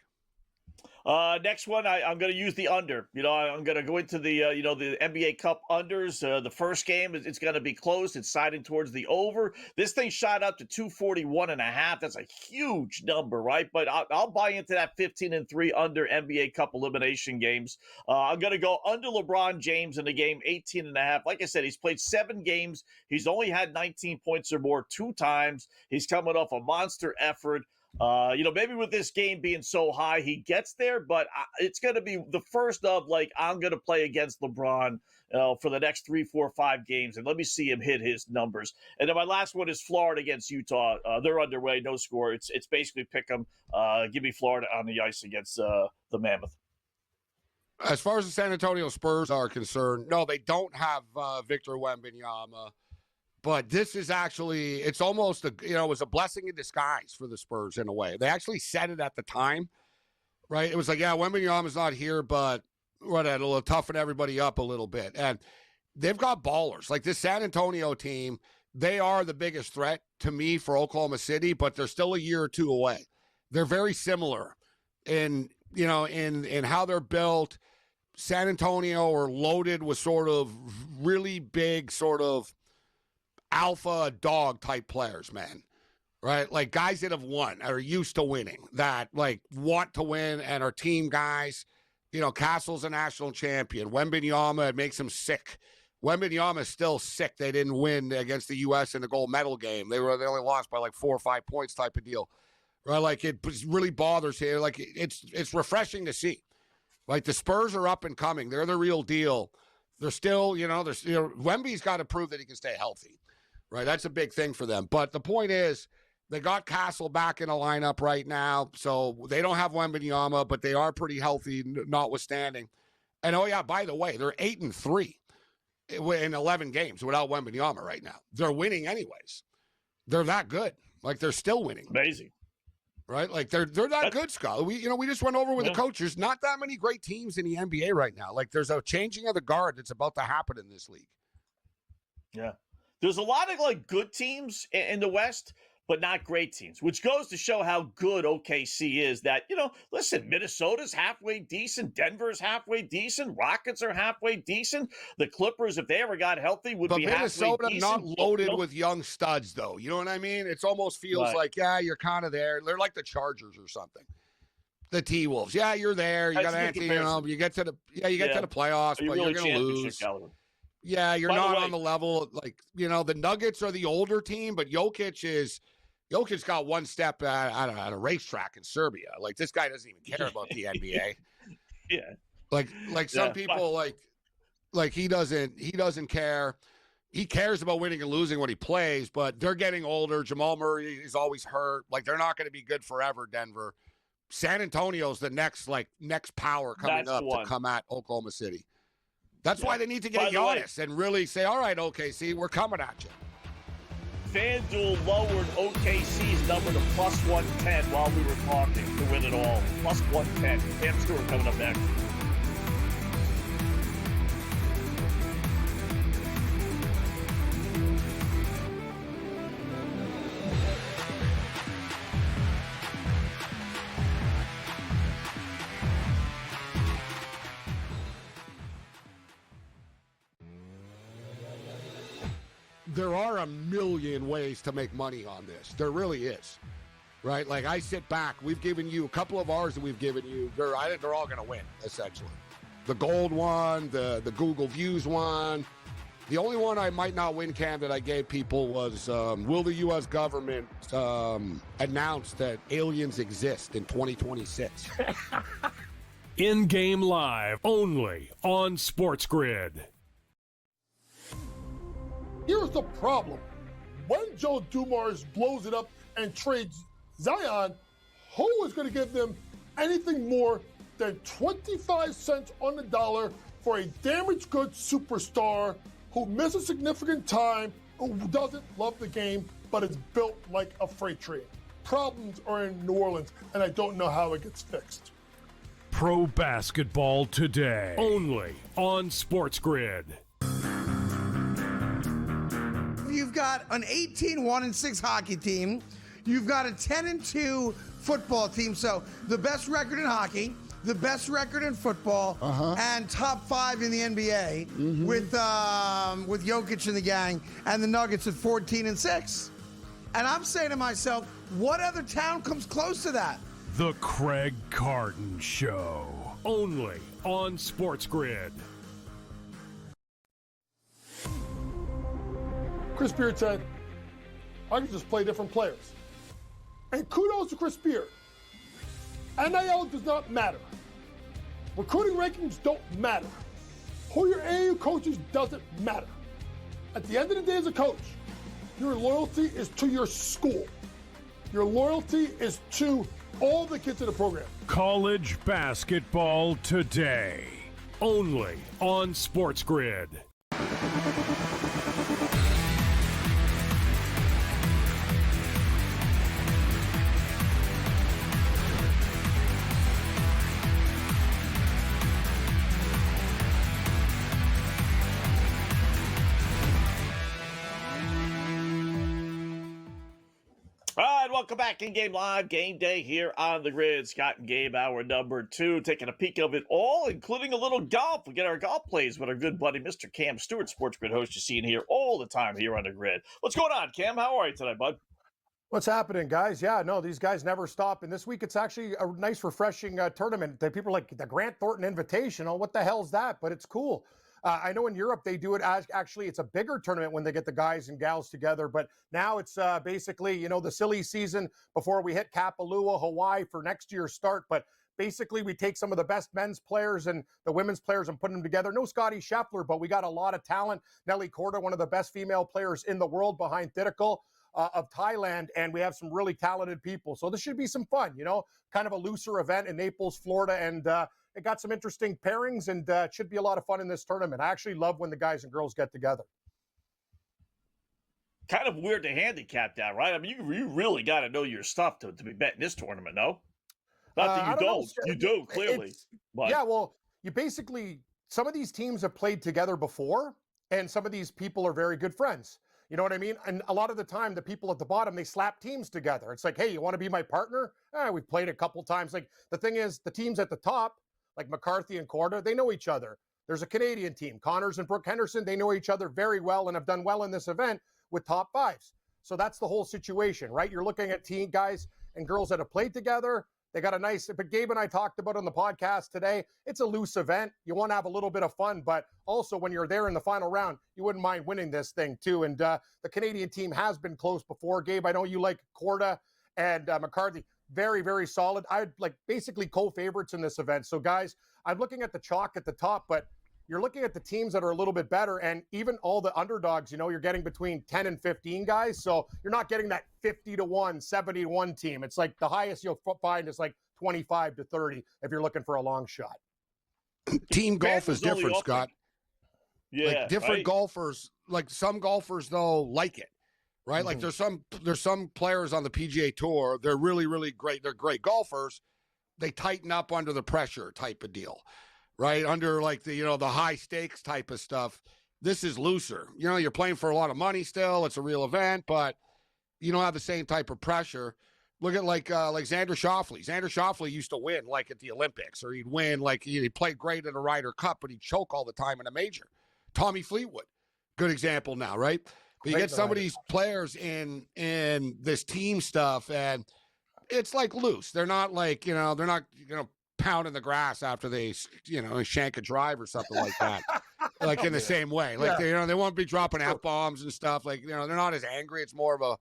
Next one, I'm going to use the under. I'm going to go into the the NBA Cup unders. The first game, it's going to be close. It's siding towards the over. This thing shot up to 241.5. That's a huge number, right? But I'll buy into that 15-3 under NBA Cup elimination games. I'm going to go under LeBron James in the game, 18.5. Like I said, he's played 7 games. He's only had 19 points or more 2 times. He's coming off a monster effort. Maybe with this game being so high, he gets there, but it's going to be the first of, like, I'm going to play against LeBron for the next 3, 4, 5 games, and let me see him hit his numbers. And then my last one is Florida against Utah. They're underway, no score. It's basically pick 'em. Give me Florida on the ice against the Mammoth. As far as the San Antonio Spurs are concerned, no, they don't have Victor Wembanyama. But this is actually, it's almost, it was a blessing in disguise for the Spurs in a way. They actually said it at the time, right? It was like, yeah, Wembanyama's not here, but it'll toughen everybody up a little bit. And they've got ballers. Like this San Antonio team, they are the biggest threat to me for Oklahoma City, but they're still a year or 2 away. They're very similar in how they're built. San Antonio are loaded with sort of really big sort of alpha dog type players, man, right? Like guys that have won, are used to winning, that like want to win and are team guys. Castle's a national champion. Wembanyama, it makes him sick. Wembanyama is still sick. They didn't win against the U.S. in the gold medal game. They only lost by like 4 or 5 points type of deal, right? Like it really bothers him. Like it's refreshing to see. Like the Spurs are up and coming. They're the real deal. They're still, Wemby's got to prove that he can stay healthy. Right, that's a big thing for them. But the point is, they got Castle back in the lineup right now, so they don't have Wembanyama, but they are pretty healthy, notwithstanding. And oh yeah, by the way, they're 8-3 in 11 games without Wembanyama right now. They're winning anyways. They're that good. Like they're still winning. Amazing, right? Like they're that good, Scott. We just went over with the coach. There's not that many great teams in the NBA right now. Like there's a changing of the guard that's about to happen in this league. Yeah. There's a lot of like good teams in the West, but not great teams, which goes to show how good OKC is. That, listen, Minnesota's halfway decent. Denver's halfway decent. Rockets are halfway decent. The Clippers, if they ever got healthy, would be halfway decent. But Minnesota not loaded with young studs, though. You know what I mean? It almost feels like, yeah, you're kind of there. They're like the Chargers or something. The T-Wolves. Yeah, you're there. You got Anthony, you get to the playoffs, but you're going to lose. Caliber. Yeah, you're not on the level, like, the Nuggets are the older team, but Jokic's got one step at a racetrack in Serbia. Like, this guy doesn't even care about the NBA. Yeah. Like some people, like he doesn't care. He cares about winning and losing when he plays, but they're getting older. Jamal Murray is always hurt. Like, they're not going to be good forever, Denver. San Antonio's the next power coming up to come at Oklahoma City. That's why they need to get Giannis and really say, all right, OKC, we're coming at you. FanDuel lowered OKC's number to +110 while we were talking to win it all. +110. Cam Stewart coming up next. there are a million ways to make money on this. There really is. Right? Like, I sit back. We've given you a couple of ours that we've given you. I think they're all going to win, essentially. The gold one, the Google Views one. The only one I might not win, Cam, that I gave people was, will the U.S. government announce that aliens exist in 2026? In-game live, only on SportsGrid. Here's the problem. When Joe Dumars blows it up and trades Zion, who is going to give them anything more than 25 cents on the dollar for a damaged goods superstar who misses significant time, who doesn't love the game, but is built like a freight train? Problems are in New Orleans, and I don't know how it gets fixed. Pro basketball today, only on SportsGrid. You've got an 18-1-6 hockey team. You've got a 10-2 football team. So the best record in hockey, the best record in football, and top 5 in the NBA with Jokic and the gang, and the Nuggets at 14-6. And I'm saying to myself, what other town comes close to that? The Craig Carton Show, only on SportsGrid. Chris Beard said, I can just play different players. And kudos to Chris Beard. NIL does not matter. Recruiting rankings don't matter. Who your AAU coaches doesn't matter. At the end of the day as a coach, your loyalty is to your school. Your loyalty is to all the kids in the program. College basketball today, only on SportsGrid. All right, welcome back in Game Live, Game Day here on the Grid. Scott and Gabe, hour number 2, taking a peek of it all, including a little golf. We get our golf plays with our good buddy, Mr. Cam Stewart, Sports Grid host. You're seeing here all the time here on the Grid. What's going on, Cam? How are you today, bud? What's happening, guys? Yeah, no, these guys never stop. And this week, it's actually a nice, refreshing tournament. That people are like the Grant Thornton Invitational. What the hell's that? But it's cool. I know in Europe they do it as actually it's a bigger tournament when they get the guys and gals together. But now it's basically, you know, the silly season before we hit Kapalua, Hawaii for next year's start. But basically we take some of the best men's players and the women's players and put them together. No Scotty Scheffler, but we got a lot of talent. Nelly Korda, one of the best female players in the world behind Thirikul of Thailand. And we have some really talented people. So this should be some fun, you know, kind of a looser event in Naples, Florida. And it got some interesting pairings, and it should be a lot of fun in this tournament. I actually love when the guys and girls get together. Kind of weird to handicap that, right? I mean, you really got to know your stuff to be betting this tournament, no? Not that you don't. You do, clearly. But. Yeah, well, you basically, some of these teams have played together before, and some of these people are very good friends. You know what I mean? And a lot of the time, the people at the bottom, they slap teams together. It's like, hey, you want to be my partner? We've played a couple times. Like, the thing is, the teams at the top, like McCarthy and Korda, they know each other. There's a Canadian team, Connors and Brooke Henderson. They know each other very well and have done well in this event with top 5s. So that's the whole situation, right? You're looking at team guys and girls that have played together. They got a nice, but Gabe and I talked about on the podcast today, it's a loose event. You want to have a little bit of fun, but also when you're there in the final round, you wouldn't mind winning this thing too. And the Canadian team has been close before. Gabe, I know you like Korda and McCarthy. Very, very solid. I'd like basically co-favorites in this event. So guys, I'm looking at the chalk at the top, but you're looking at the teams that are a little bit better, and even all the underdogs, you know, you're getting between 10 and 15 guys. So you're not getting that 50-1, 70-1 team. It's like the highest you'll find is like 25-30 if you're looking for a long shot. Team golf is different, Scott. Yeah, like different right? golfers, like some golfers though like it. Right? Like there's some players on the PGA Tour, they're really, really great. They're great golfers. They tighten up under the pressure type of deal, right? Under like the, you know, the high stakes type of stuff. This is looser. You know, you're playing for a lot of money still. It's a real event, but you don't have the same type of pressure. Look at like Xander Schauffele. Xander Schauffele used to win like at the Olympics, or he'd win like he played great in a Ryder Cup, but he'd choke all the time in a major. Tommy Fleetwood, good example now, right? But you get some of these players in this team stuff, and it's like loose. They're not like, they're not, pounding the grass after they, shank a drive or something like that. Like in the same way. Like, they won't be dropping F-bombs and stuff. Like, they're not as angry. It's more of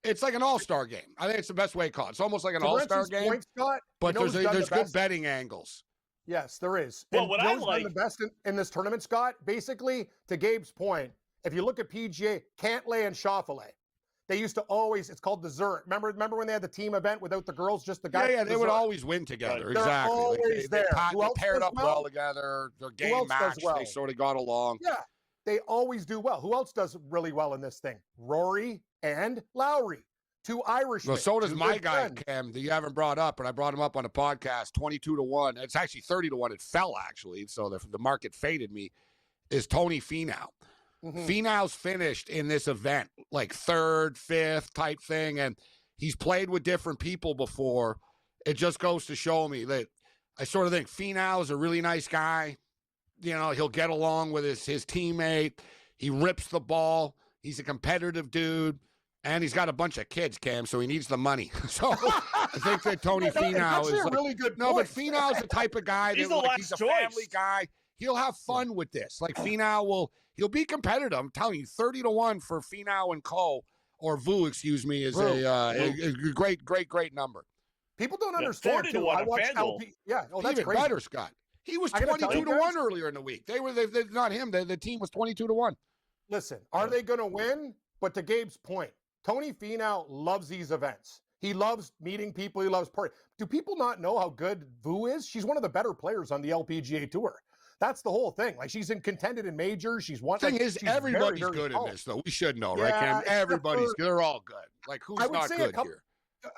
it's like an all-star game. I think it's the best way to call it. It's almost like an all-star game. Point, Scott, but there's good betting angles. Yes, there is. Well, and what I like the best in this tournament, Scott, basically, to Gabe's point, if you look at PGA, Cantlay and Schauffele, they used to always, it's called dessert. Remember when they had the team event without the girls, just the guys? Yeah, they would always win together. Right. Exactly. They're always there. They paired up well together. Their game matched. They sort of got along. Yeah, they always do well. Who else does really well in this thing? Rory and Lowry. Two Irishmen. Well, so does my guy, Cam, that you haven't brought up, but I brought him up on the podcast, 22-1. It's actually 30-1. It fell, actually, so the market faded me, is Tony Finau. Finau's finished in this event, like third, fifth type thing, and he's played with different people before. It just goes to show me that I sort of think Finau is a really nice guy. He'll get along with his teammate. He rips the ball. He's a competitive dude. And he's got a bunch of kids, Cam, so he needs the money. So I think that Tony Finau is a really good point. No, but Finau's the type of guy he's that he's a choice. family guy. He'll have fun with this. Like Finau he'll be competitive. I'm telling you, 30-1 for Finau and Co. or Vu, excuse me, is a great number. People don't understand. 40 to 1 I watched LP. Yeah, that's even crazy. better, Scott. He was 22-1 earlier in the week. They not him. The team was 22-1. Listen, are they going to win? But to Gabe's point, Tony Finau loves these events. He loves meeting people. He loves party. Do people not know how good Vu is? She's one of the better players on the LPGA Tour. That's the whole thing. Like, she's contended in majors. She's won. The thing is, everybody's very good tall. in this, though. We should know, right, Cam? Everybody's good. They're all good. Like, who's not good here?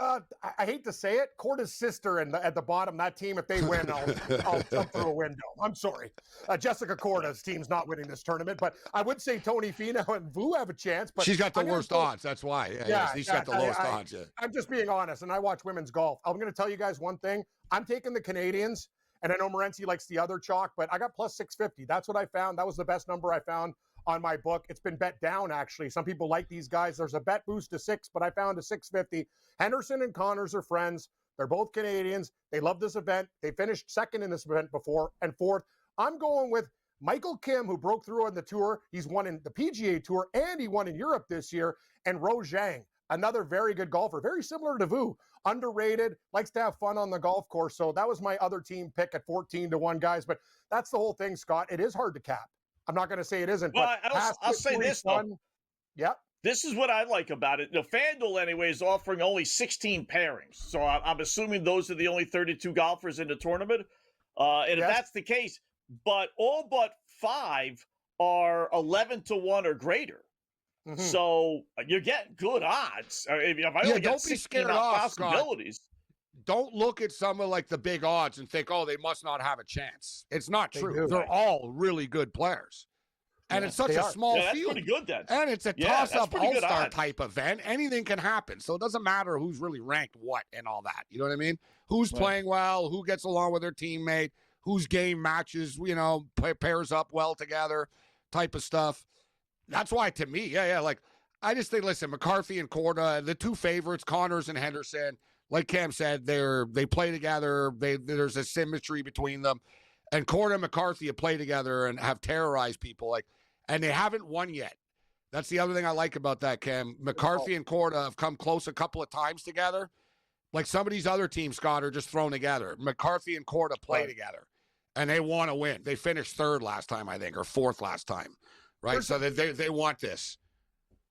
I hate to say it, Corda's sister at the bottom, that team, if they win, I'll jump through a window. I'm sorry. Jessica Corda's team's not winning this tournament, but I would say Tony Finau and Vu have a chance. But she's got the worst odds. That's why. She's got the lowest odds. Yeah. I'm just being honest, and I watch women's golf. I'm going to tell you guys one thing. I'm taking the Canadians, and I know Morency likes the other chalk, but I got plus 650. That's what I found. That was the best number I found on my book. It's been bet down, actually. Some people like these guys. There's a bet boost to 6, but I found a 650. Henderson and Connors are friends. They're both Canadians. They love this event. They finished second in this event before and fourth. I'm going with Michael Kim, who broke through on the tour. He's won in the PGA Tour, and he won in Europe this year. And Ro Zhang, another very good golfer, very similar to Vu. Underrated, likes to have fun on the golf course. So that was my other team pick at 14-1, guys. But that's the whole thing, Scott. It is hard to cap. I'm not going to say it isn't. Well, but I'll say this, though. Yep. This is what I like about it. FanDuel, anyway, is offering only 16 pairings. So I'm assuming those are the only 32 golfers in the tournament. And if that's the case, but all but 5 are 11-1 or greater. So you're getting good odds. If I only get 16 possibilities. Don't look at some of like the big odds and think, oh, they must not have a chance. It's not true. They're all really good players. And it's such a small that's field. Pretty good then. And it's a toss-up all-star type event. Anything can happen. So it doesn't matter who's really ranked what and all that. You know what I mean? Who's playing well, who gets along with their teammate, whose game matches, pairs up well together type of stuff. That's why, to me, like, I just think, listen, McCarthy and Korda, the two favorites, Connors and Henderson, like Cam said, they play together. There's a symmetry between them. And Korda and McCarthy have played together and have terrorized people. And they haven't won yet. That's the other thing I like about that, Cam. McCarthy and Korda have come close a couple of times together. Like some of these other teams, Scott, are just thrown together. McCarthy and Korda play together. And they want to win. They finished third last time, I think, or fourth last time. Right? So they want this.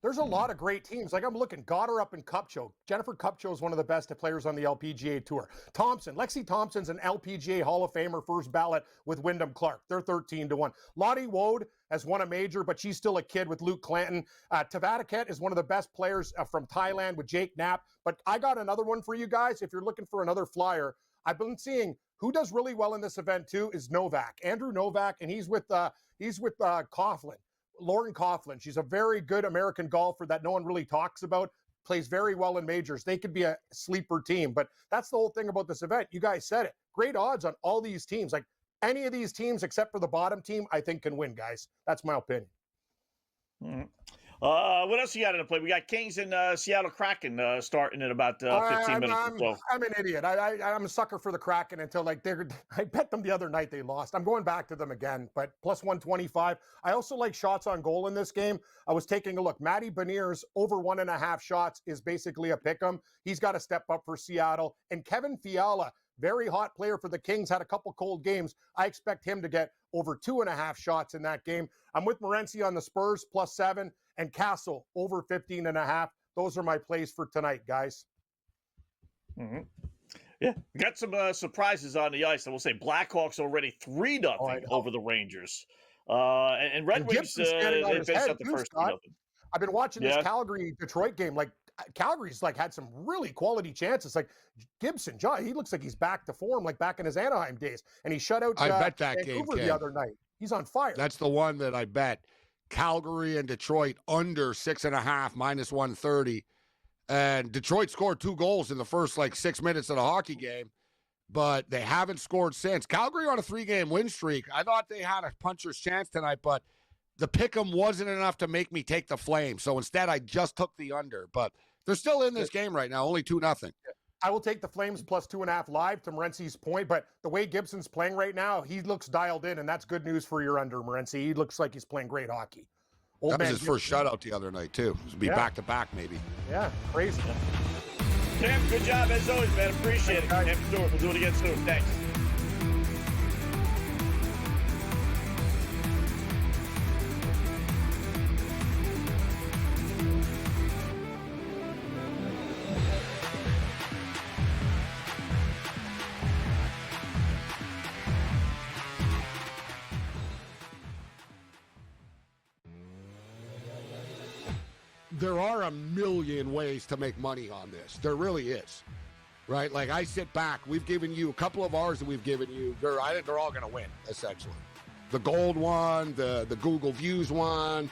There's a lot of great teams. Like I'm looking, Goddard up in Kupcho. Jennifer Kupcho is one of the best players on the LPGA Tour. Lexi Thompson's an LPGA Hall of Famer, first ballot with Wyndham Clark. They're 13-1. Lottie Wode has won a major, but she's still a kid with Luke Clanton. Tavatiket is one of the best players from Thailand with Jake Knapp. But I got another one for you guys. If you're looking for another flyer, I've been seeing who does really well in this event too is Novak, Andrew Novak, and he's with Coughlin. Lauren Coughlin. She's a very good American golfer that no one really talks about, plays very well in majors. They could be a sleeper team, but that's the whole thing about this event. You guys said it. Great odds on all these teams. Like any of these teams except for the bottom team, I think can win, guys. That's my opinion. What else you got in the play? We got Kings and Seattle Kraken starting in about 15 minutes or so. I'm an idiot. I'm a sucker for the Kraken until I bet them the other night they lost. I'm going back to them again, but plus 125. I also like shots on goal in this game. I was taking a look. Matty Beniers over 1.5 shots is basically a pick 'em. He's got to step up for Seattle. And Kevin Fiala, very hot player for the Kings, had a couple cold games. I expect him to get over 2.5 shots in that game. I'm with Morency on the Spurs plus 7 and Castle over 15.5. Those are my plays for tonight, guys. Mm-hmm. Yeah, we got some surprises on the ice. I will say Blackhawks already 3-0 over the Rangers. And Red Wings, they finished out the first 2-0. I've been watching this Calgary-Detroit game. Like, Calgary's had some really quality chances. Like Gibson, John, he looks like he's back to form, like back in his Anaheim days. And he shut out I bet that Vancouver game the other night. He's on fire. That's the one that I bet. Calgary and Detroit under 6.5 minus 130. And Detroit scored 2 goals in the first 6 minutes of the hockey game, but they haven't scored since. Calgary on a 3-game win streak. I thought they had a puncher's chance tonight, but the pick'em wasn't enough to make me take the flame. So instead, I just took the under. But they're still in this game right now, only 2-0. I will take the Flames plus 2.5 live to Morency's point, but the way Gibson's playing right now, he looks dialed in, and that's good news for your under, Morency. He looks like he's playing great hockey. That was his first shutout the other night, too. It would be back-to-back, maybe. Yeah, crazy. Cam, good job as always, man. Appreciate it. Cam Stewart, we'll do it again soon. Thanks. There are a million ways to make money on this. There really is, right? Like, I sit back. We've given you a couple of ours that we've given you. I think they're all going to win, essentially. The gold one, the Google Views one.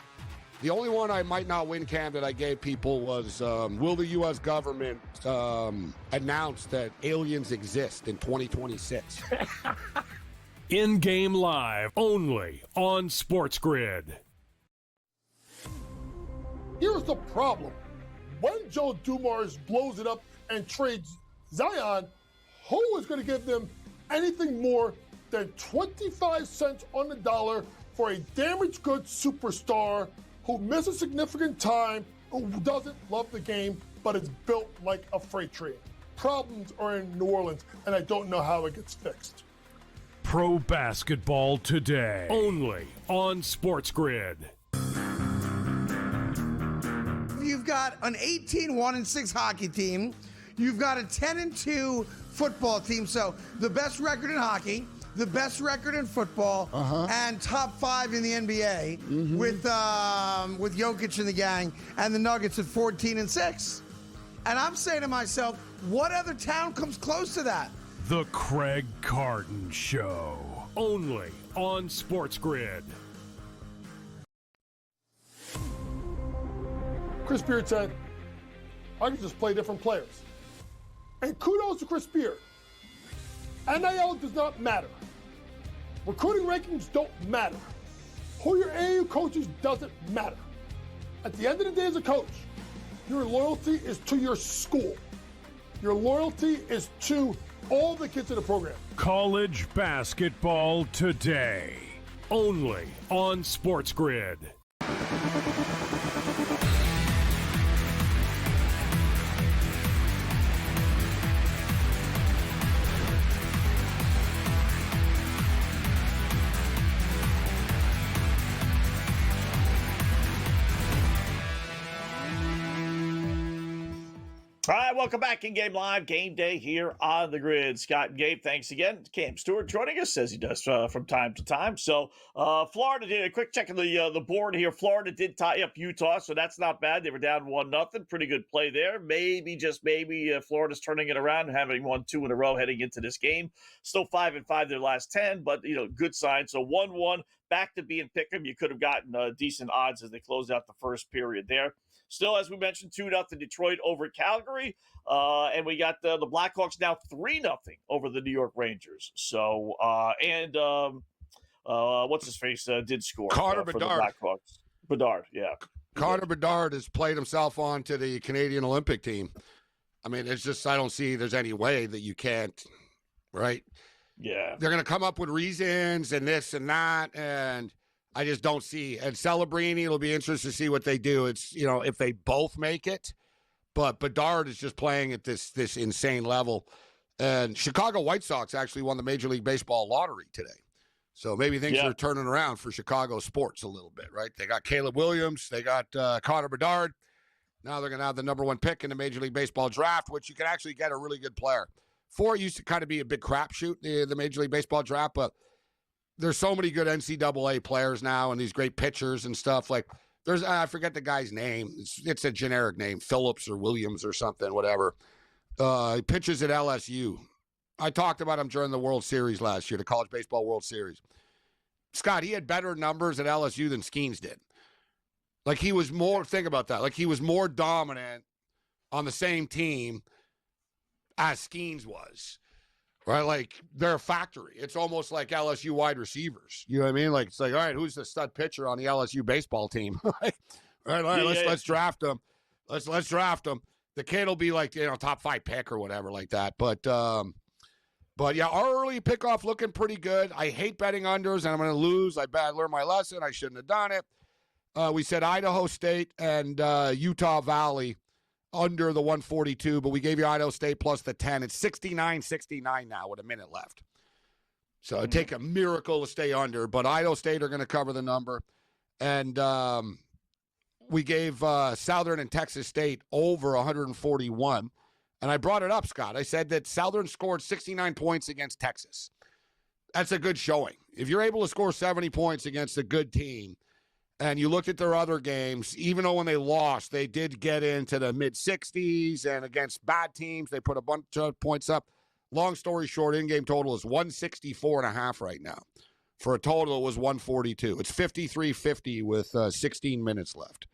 The only one I might not win, Cam, that I gave people was, will the U.S. government announce that aliens exist in 2026? In-game live, only on SportsGrid. Here's the problem. When Joe Dumars blows it up and trades Zion, who is going to give them anything more than 25 cents on the dollar for a damaged goods superstar who misses significant time, who doesn't love the game, but is built like a freight train? Problems are in New Orleans, and I don't know how it gets fixed. Pro basketball today, only on SportsGrid. You've got an 18-1-6 hockey team. You've got a 10-2 football team. So the best record in hockey, the best record in football, and top 5 in the NBA with Jokic and the gang, and the Nuggets at 14-6. And I'm saying to myself, what other town comes close to that? The Craig Carton Show, only on SportsGrid. Chris Beard said, I can just play different players. And kudos to Chris Beard. NIL does not matter. Recruiting rankings don't matter. Who your AAU coaches doesn't matter. At the end of the day as a coach, your loyalty is to your school. Your loyalty is to all the kids in the program. College basketball today, only on SportsGrid. All right, welcome back in Game Live, Game Day here on the Grid. Scott and Gabe, thanks again. Cam Stewart joining us, as he does from time to time. So Florida did a quick check of the board here. Florida did tie up Utah, so that's not bad. They were down 1-0. Pretty good play there. Maybe, just maybe, Florida's turning it around and having won 2 in a row heading into this game. Still 5-5 their last 10, but, good sign. So 1-1, back to being pick'em. You could have gotten decent odds as they closed out the first period there. Still, as we mentioned, 2-0 Detroit over Calgary. And we got the Blackhawks now 3-0 over the New York Rangers. So, what's his face did score Carter for Bedard. the Blackhawks. Bedard, yeah. Connor Bedard has played himself onto the Canadian Olympic team. I mean, it's just, I don't see there's any way that you can't, right? Yeah. They're going to come up with reasons and this and that, and I just don't see. And Celebrini, it'll be interesting to see what they do. It's, if they both make it, but Bedard is just playing at this insane level. And Chicago White Sox actually won the Major League Baseball lottery today. So maybe things are turning around for Chicago sports a little bit, right? They got Caleb Williams. They got Connor Bedard. Now they're going to have the number 1 pick in the Major League Baseball draft, which you can actually get a really good player. Before it used to kind of be a big crapshoot, the Major League Baseball draft, but there's so many good NCAA players now and these great pitchers and stuff. Like I forget the guy's name. It's a generic name, Phillips or Williams or something, whatever. He pitches at LSU. I talked about him during the World Series last year, the College Baseball World Series. Scott, he had better numbers at LSU than Skeens did. Like he was more, think about that, like he was more dominant on the same team as Skeens was, right? Like they're a factory. It's almost like LSU wide receivers. You know what I mean? Like it's like, all right, who's the stud pitcher on the LSU baseball team? Right? All right, let's draft him. Let's draft him. The kid will be like, top 5 pick or whatever like that. But yeah, our early pickoff looking pretty good. I hate betting unders, and I'm going to lose. I learned my lesson. I shouldn't have done it. We said Idaho State and Utah Valley under the 142, but we gave you Idaho State plus the 10. It's 69-69 now with a minute left. So it'd take a miracle to stay under, but Idaho State are going to cover the number. And we gave Southern and Texas State over 141. And I brought it up, Scott. I said that Southern scored 69 points against Texas. That's a good showing. If you're able to score 70 points against a good team, and you looked at their other games, even though when they lost, they did get into the mid-60s, and against bad teams, they put a bunch of points up. Long story short, in-game total is 164.5 right now. For a total, it was 142. It's 53-50 with 16 minutes left.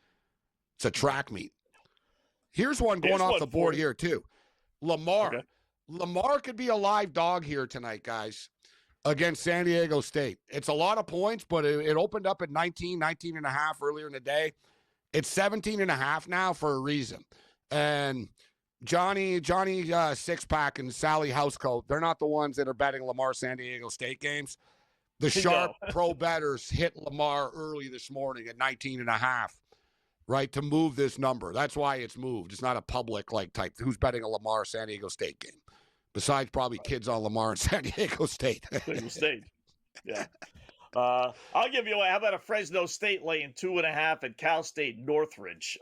It's a track meet. Here's one going off the board here, too. Lamar. Okay. Lamar could be a live dog here tonight, guys, against San Diego State. It's a lot of points, but it opened up at 19 and a half earlier in the day. It's 17 and a half now for a reason. And Johnny Sixpack and Sally Housecoat, they're not the ones that are betting Lamar San Diego State games. The sharp pro bettors hit Lamar early this morning at 19 and a half. Right, to move this number. That's why it's moved. It's not a public type. Who's betting a Lamar San Diego State game? Besides probably kids on Lamar and San Diego State. San Diego State. Yeah. I'll give you how about a Fresno State laying 2.5 at Cal State Northridge.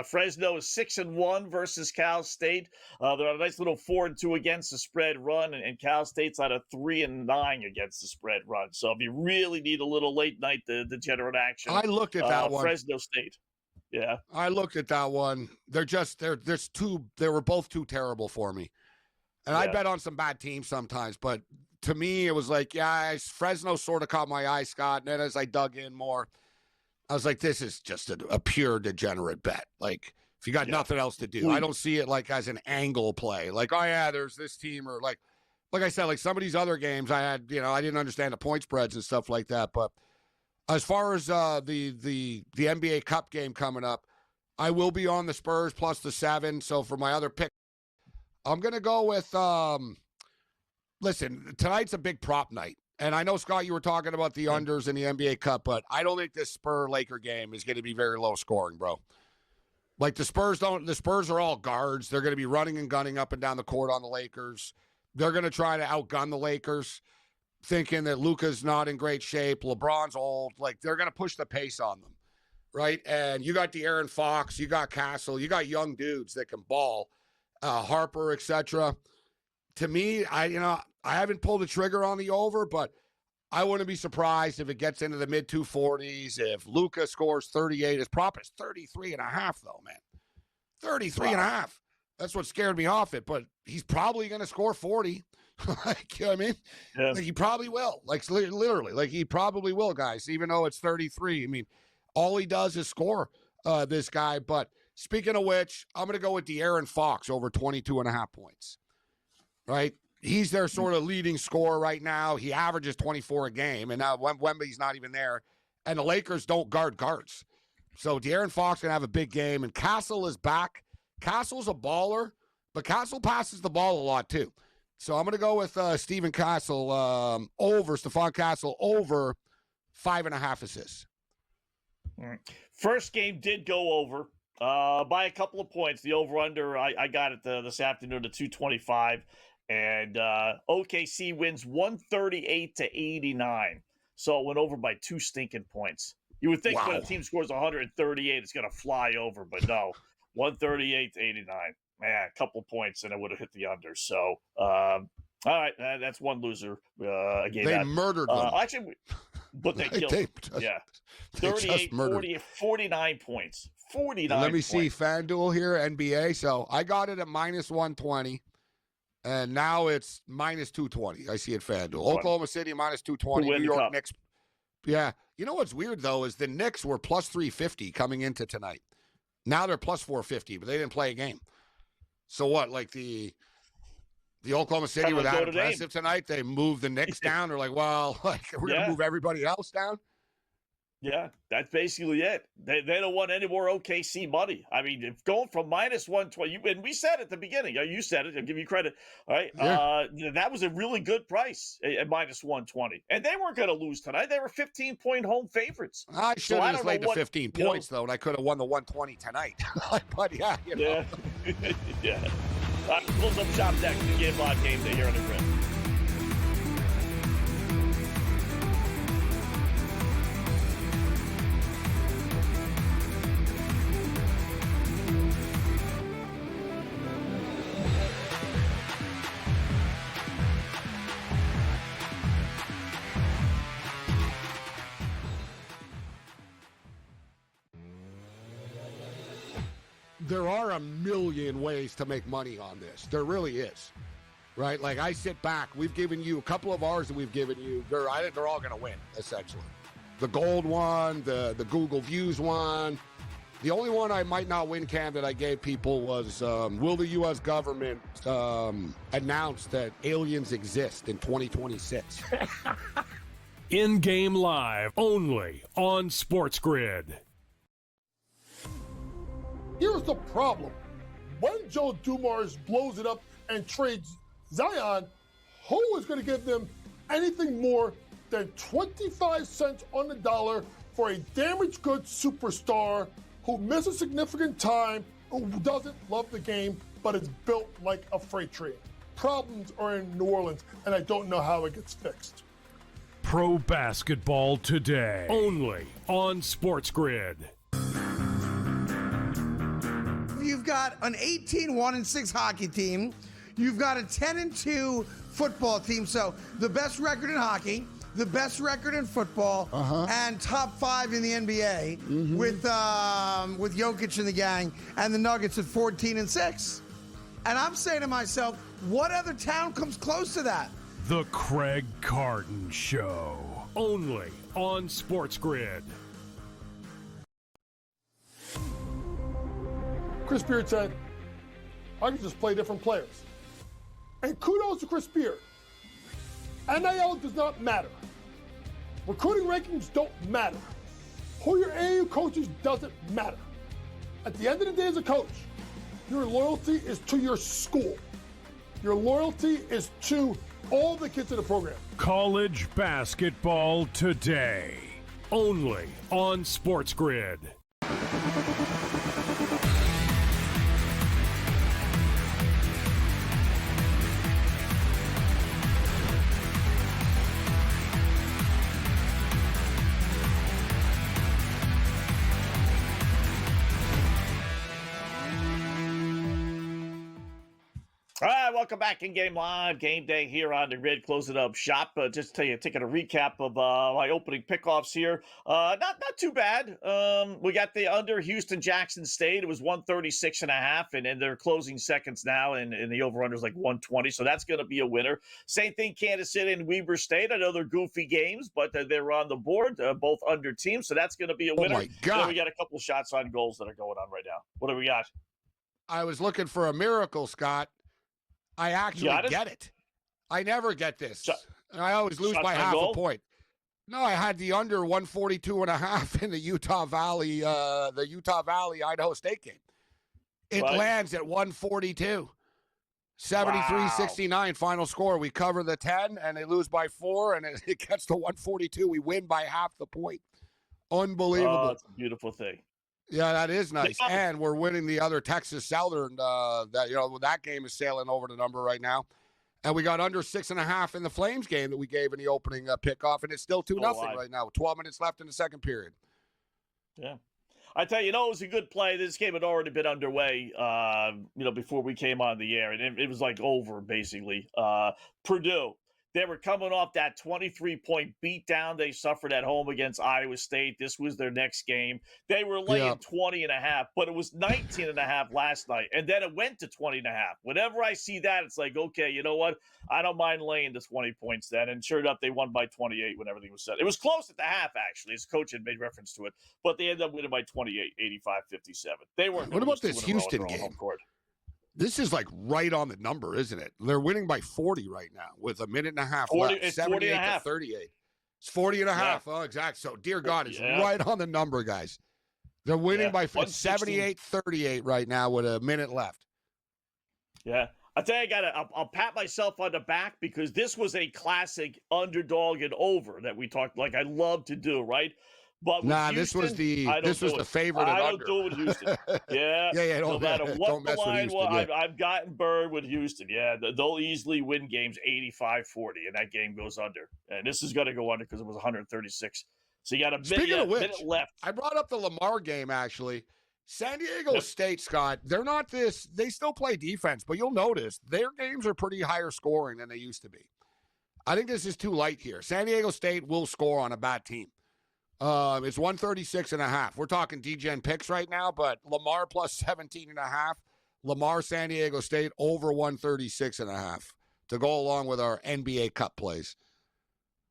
Fresno is 6-1 versus Cal State. They're on a nice little 4-2 against the spread run, and Cal State's on a 3-9 against the spread run. So if you really need a little late night to generate action, I looked at that one. Fresno State. Yeah, I looked at that one. They were both too terrible for me. And I bet on some bad teams sometimes, but to me it was like, Fresno sort of caught my eye, Scott. And then as I dug in more, I was like, this is just a pure degenerate bet. Like if you got nothing else to do, I don't see it like as an angle play. Like, oh yeah, there's this team, or like I said, like some of these other games I had, I didn't understand the point spreads and stuff like that, but as far as the NBA Cup game coming up, I will be on the Spurs plus the 7. So for my other pick, I'm going to go with, listen, tonight's a big prop night. And I know, Scott, you were talking about the unders in the NBA Cup, but I don't think this Spur-Laker game is going to be very low scoring, bro. Like the Spurs are all guards. They're going to be running and gunning up and down the court on the Lakers. They're going to try to outgun the Lakers, thinking that Luka's not in great shape, LeBron's old. Like, they're going to push the pace on them, right? And you got De'Aaron Fox, you got Castle, you got young dudes that can ball, Harper, etc. To me, I haven't pulled the trigger on the over, but I wouldn't be surprised if it gets into the mid-240s. If Luka scores 38, his prop is 33.5, though, man. 33.5. That's what scared me off it, but he's probably going to score 40. Like, you know what I mean? Yeah. Like, he probably will. Like, literally. Like, he probably will, guys, even though it's 33. I mean, all he does is score, this guy. But speaking of which, I'm going to go with De'Aaron Fox over 22.5 points. Right? He's their sort of leading scorer right now. He averages 24 a game, and now Wemby's not even there. And the Lakers don't guard guards. So De'Aaron Fox going to have a big game, and Castle is back. Castle's a baller, but Castle passes the ball a lot too. So I'm going to go with Stephon Castle over 5.5 assists. All right. First game did go over by a couple of points. The over-under, I got it this afternoon to 225. And OKC wins 138-89. So it went over by 2 stinking points. You would think when a team scores 138, it's going to fly over. But no, 138-89. Man, a couple points and it would have hit the under. So, all right, that's one loser. They murdered them. Actually, but they killed them. Yeah. 38, 40, 49 points. 49 and let me points. see FanDuel here, NBA. So I got it at minus 120, and now it's minus 220. I see it FanDuel. Oklahoma City minus 220. New York Knicks. Yeah. You know what's weird, though, is the Knicks were plus 350 coming into tonight. Now they're plus 450, but they didn't play a game. So what, like the Oklahoma City were that impressive tonight? They moved the Knicks down. They're like, well, we're going to move everybody else down? Yeah, that's basically it. They don't want any more OKC money. I mean, if going from minus 120, and we said at the beginning, you said it, I'll give you credit. All right. Yeah. That was a really good price at minus 120. And they weren't going to lose tonight. They were 15-point home favorites. I should have just laid the 15 points, though, and I could have won the 120 tonight. But, yeah, Yeah. Yeah. Close up shop next. The Game Live Game Day here on the Grid. There are a million ways to make money on this. There really is, right? Like I sit back. We've given you a couple of ours that we've given you. I think they're all going to win, essentially. The gold one, the Google Views one. The only one I might not win, Cam, that I gave people was, will the U.S. government announce that aliens exist in 2026? In-game live, only on SportsGrid. Here's the problem. When Joe Dumars blows it up and trades Zion, who is going to give them anything more than 25 cents on the dollar for a damaged goods superstar who misses significant time, who doesn't love the game, but is built like a freight train? Problems are in New Orleans, and I don't know how it gets fixed. Pro basketball today, only on SportsGrid. You've got an 18-1-6 hockey team. You've got a 10-2 football team. So the best record in hockey, the best record in football, and top 5 in the NBA with Jokic and the gang, and the Nuggets at 14-6. And I'm saying to myself, what other town comes close to that? The Craig Carton Show, only on SportsGrid. Chris Beard said, I can just play different players. And kudos to Chris Beard. NIL does not matter. Recruiting rankings don't matter. Who your AAU coaches doesn't matter. At the end of the day as a coach, your loyalty is to your school. Your loyalty is to all the kids in the program. College basketball today, only on SportsGrid. All right, welcome back in Game Live, Game Day here on the Grid, closing up shop. Just taking a recap of my opening pickoffs here. Not too bad. We got the under Houston Jackson State. It was 136.5, and they're closing seconds now, and the over-under is like 120, so that's going to be a winner. Same thing, Kansas City and Weber State. I know they're goofy games, but they're on the board, both under teams, so that's going to be a winner. Oh, my God. Then we got a couple shots on goals that are going on right now. What do we got? I was looking for a miracle, Scott. I actually get it. I never get this. I always lose by half a point. No, I had the under 142.5 in the Utah Valley, Idaho State game. It lands at 142. 73-69 final score. We cover the 10, and they lose by 4, and it gets to 142. We win by half the point. Unbelievable. Oh, it's a beautiful thing. Yeah, that is nice. And we're winning the other Texas Southern. That game is sailing over the number right now. And we got under 6.5 in the Flames game that we gave in the opening pickoff, and it's still 2-0 right now. 12 minutes left in the second period. Yeah. I tell you, it was a good play. This game had already been underway, before we came on the air, and it was like over, basically. Purdue, they were coming off that 23-point beatdown they suffered at home against Iowa State. This was their next game. They were laying 20.5, but it was 19.5 last night, and then it went to 20.5. Whenever I see that, it's like, okay, you know what? I don't mind laying the 20 points then. And sure enough, they won by 28 when everything was said. It was close at the half, actually. His coach had made reference to it, but they ended up winning by 28, 85-57. They weren't. What about this Houston game? This is like right on the number, isn't it? They're winning by 40 right now with a minute and a half left. It's 78 to 38. It's 40 and a half. Oh, exactly. So, dear God, it's right on the number, guys. They're winning by 78-38 right now with a minute left. Yeah. I tell you, I'll pat myself on the back because this was a classic underdog and over that we talked like I love to do, right? But Houston, this was the favorite. I don't do it with Houston. Yeah. No matter what the line was, I've gotten burned with Houston. Yeah, they'll easily win games 85-40, and that game goes under. And this is going to go under because it was 136. So you got a minute left. I brought up the Lamar game, actually. San Diego State, Scott, they're not this. They still play defense, but you'll notice their games are pretty higher scoring than they used to be. I think this is too light here. San Diego State will score on a bad team. It's 136.5. We're talking DGen picks right now, but Lamar plus 17.5. Lamar San Diego State over 136.5 to go along with our NBA Cup plays.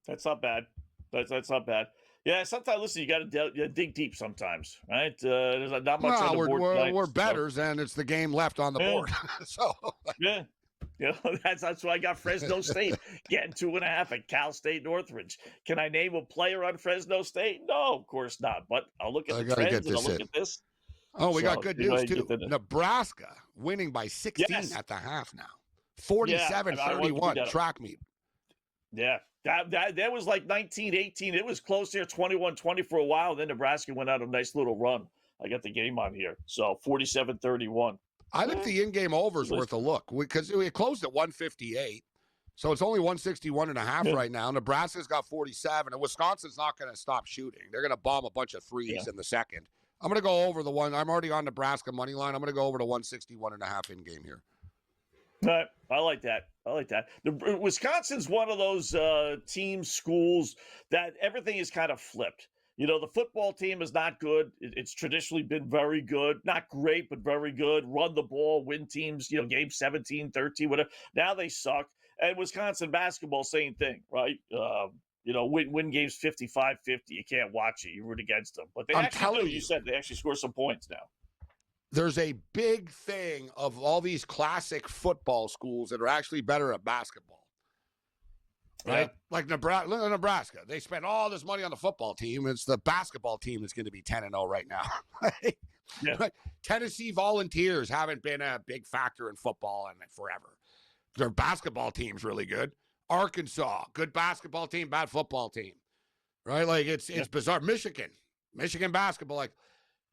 That's not bad. That's not bad. Yeah, sometimes, listen, you got to dig deep sometimes, right? There's not much on the board tonight, we're bettors, and it's the game left on the board. So yeah. That's why I got Fresno State getting 2.5 at Cal State Northridge. Can I name a player on Fresno State? No, of course not. But I'll look at the trends and I'll look at this. Oh, we got good news, too. Nebraska winning by 16 at the half now. 47-31 track meet. Yeah. That was like 19-18. It was close here, 21-20 for a while. Then Nebraska went on a nice little run. I got the game on here. So 47-31. I think the in-game over is worth a look because it closed at 158. So it's only 161.5 right now. Nebraska's got 47, and Wisconsin's not going to stop shooting. They're going to bomb a bunch of threes in the second. I'm going to go over the one. I'm already on Nebraska money line. I'm going to go over to 161.5 in-game here. All right. I like that. Wisconsin's one of those schools that everything is kind of flipped. You know, the football team is not good. It's traditionally been very good. Not great, but very good. Run the ball, win teams, game 17, 13, whatever. Now they suck. And Wisconsin basketball, same thing, right? Win games 55-50. You can't watch it. You root against them. But they you said they actually score some points now. There's a big thing of all these classic football schools that are actually better at basketball. Right? Like Nebraska. They spent all this money on the football team. It's the basketball team that's going to be 10-0 right now. Right? Tennessee Volunteers haven't been a big factor in football in forever. Their basketball team's really good. Arkansas, good basketball team, bad football team. Right? Like it's bizarre. Michigan basketball,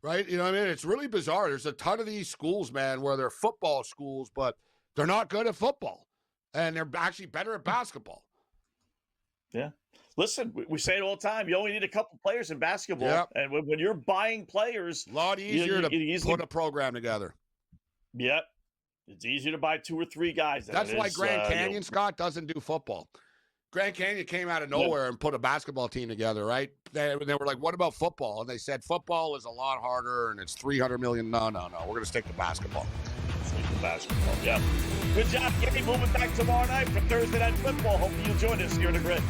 right? You know what I mean? It's really bizarre. There's a ton of these schools, man, where they're football schools, but they're not good at football. And they're actually better at basketball. Yeah. Listen, we say it all the time. You only need a couple players in basketball. Yep. And when you're buying players, a lot easier to put a program together. Yep. It's easier to buy 2 or 3 guys. That's why Grand Canyon, Scott, doesn't do football. Grand Canyon came out of nowhere and put a basketball team together, right? They were like, what about football? And they said, football is a lot harder and it's $300 million. No. We're going to stick to basketball. Yeah. Good job, Gary. Moving back tomorrow night for Thursday Night Football. Hopefully you'll join us here in the Grid.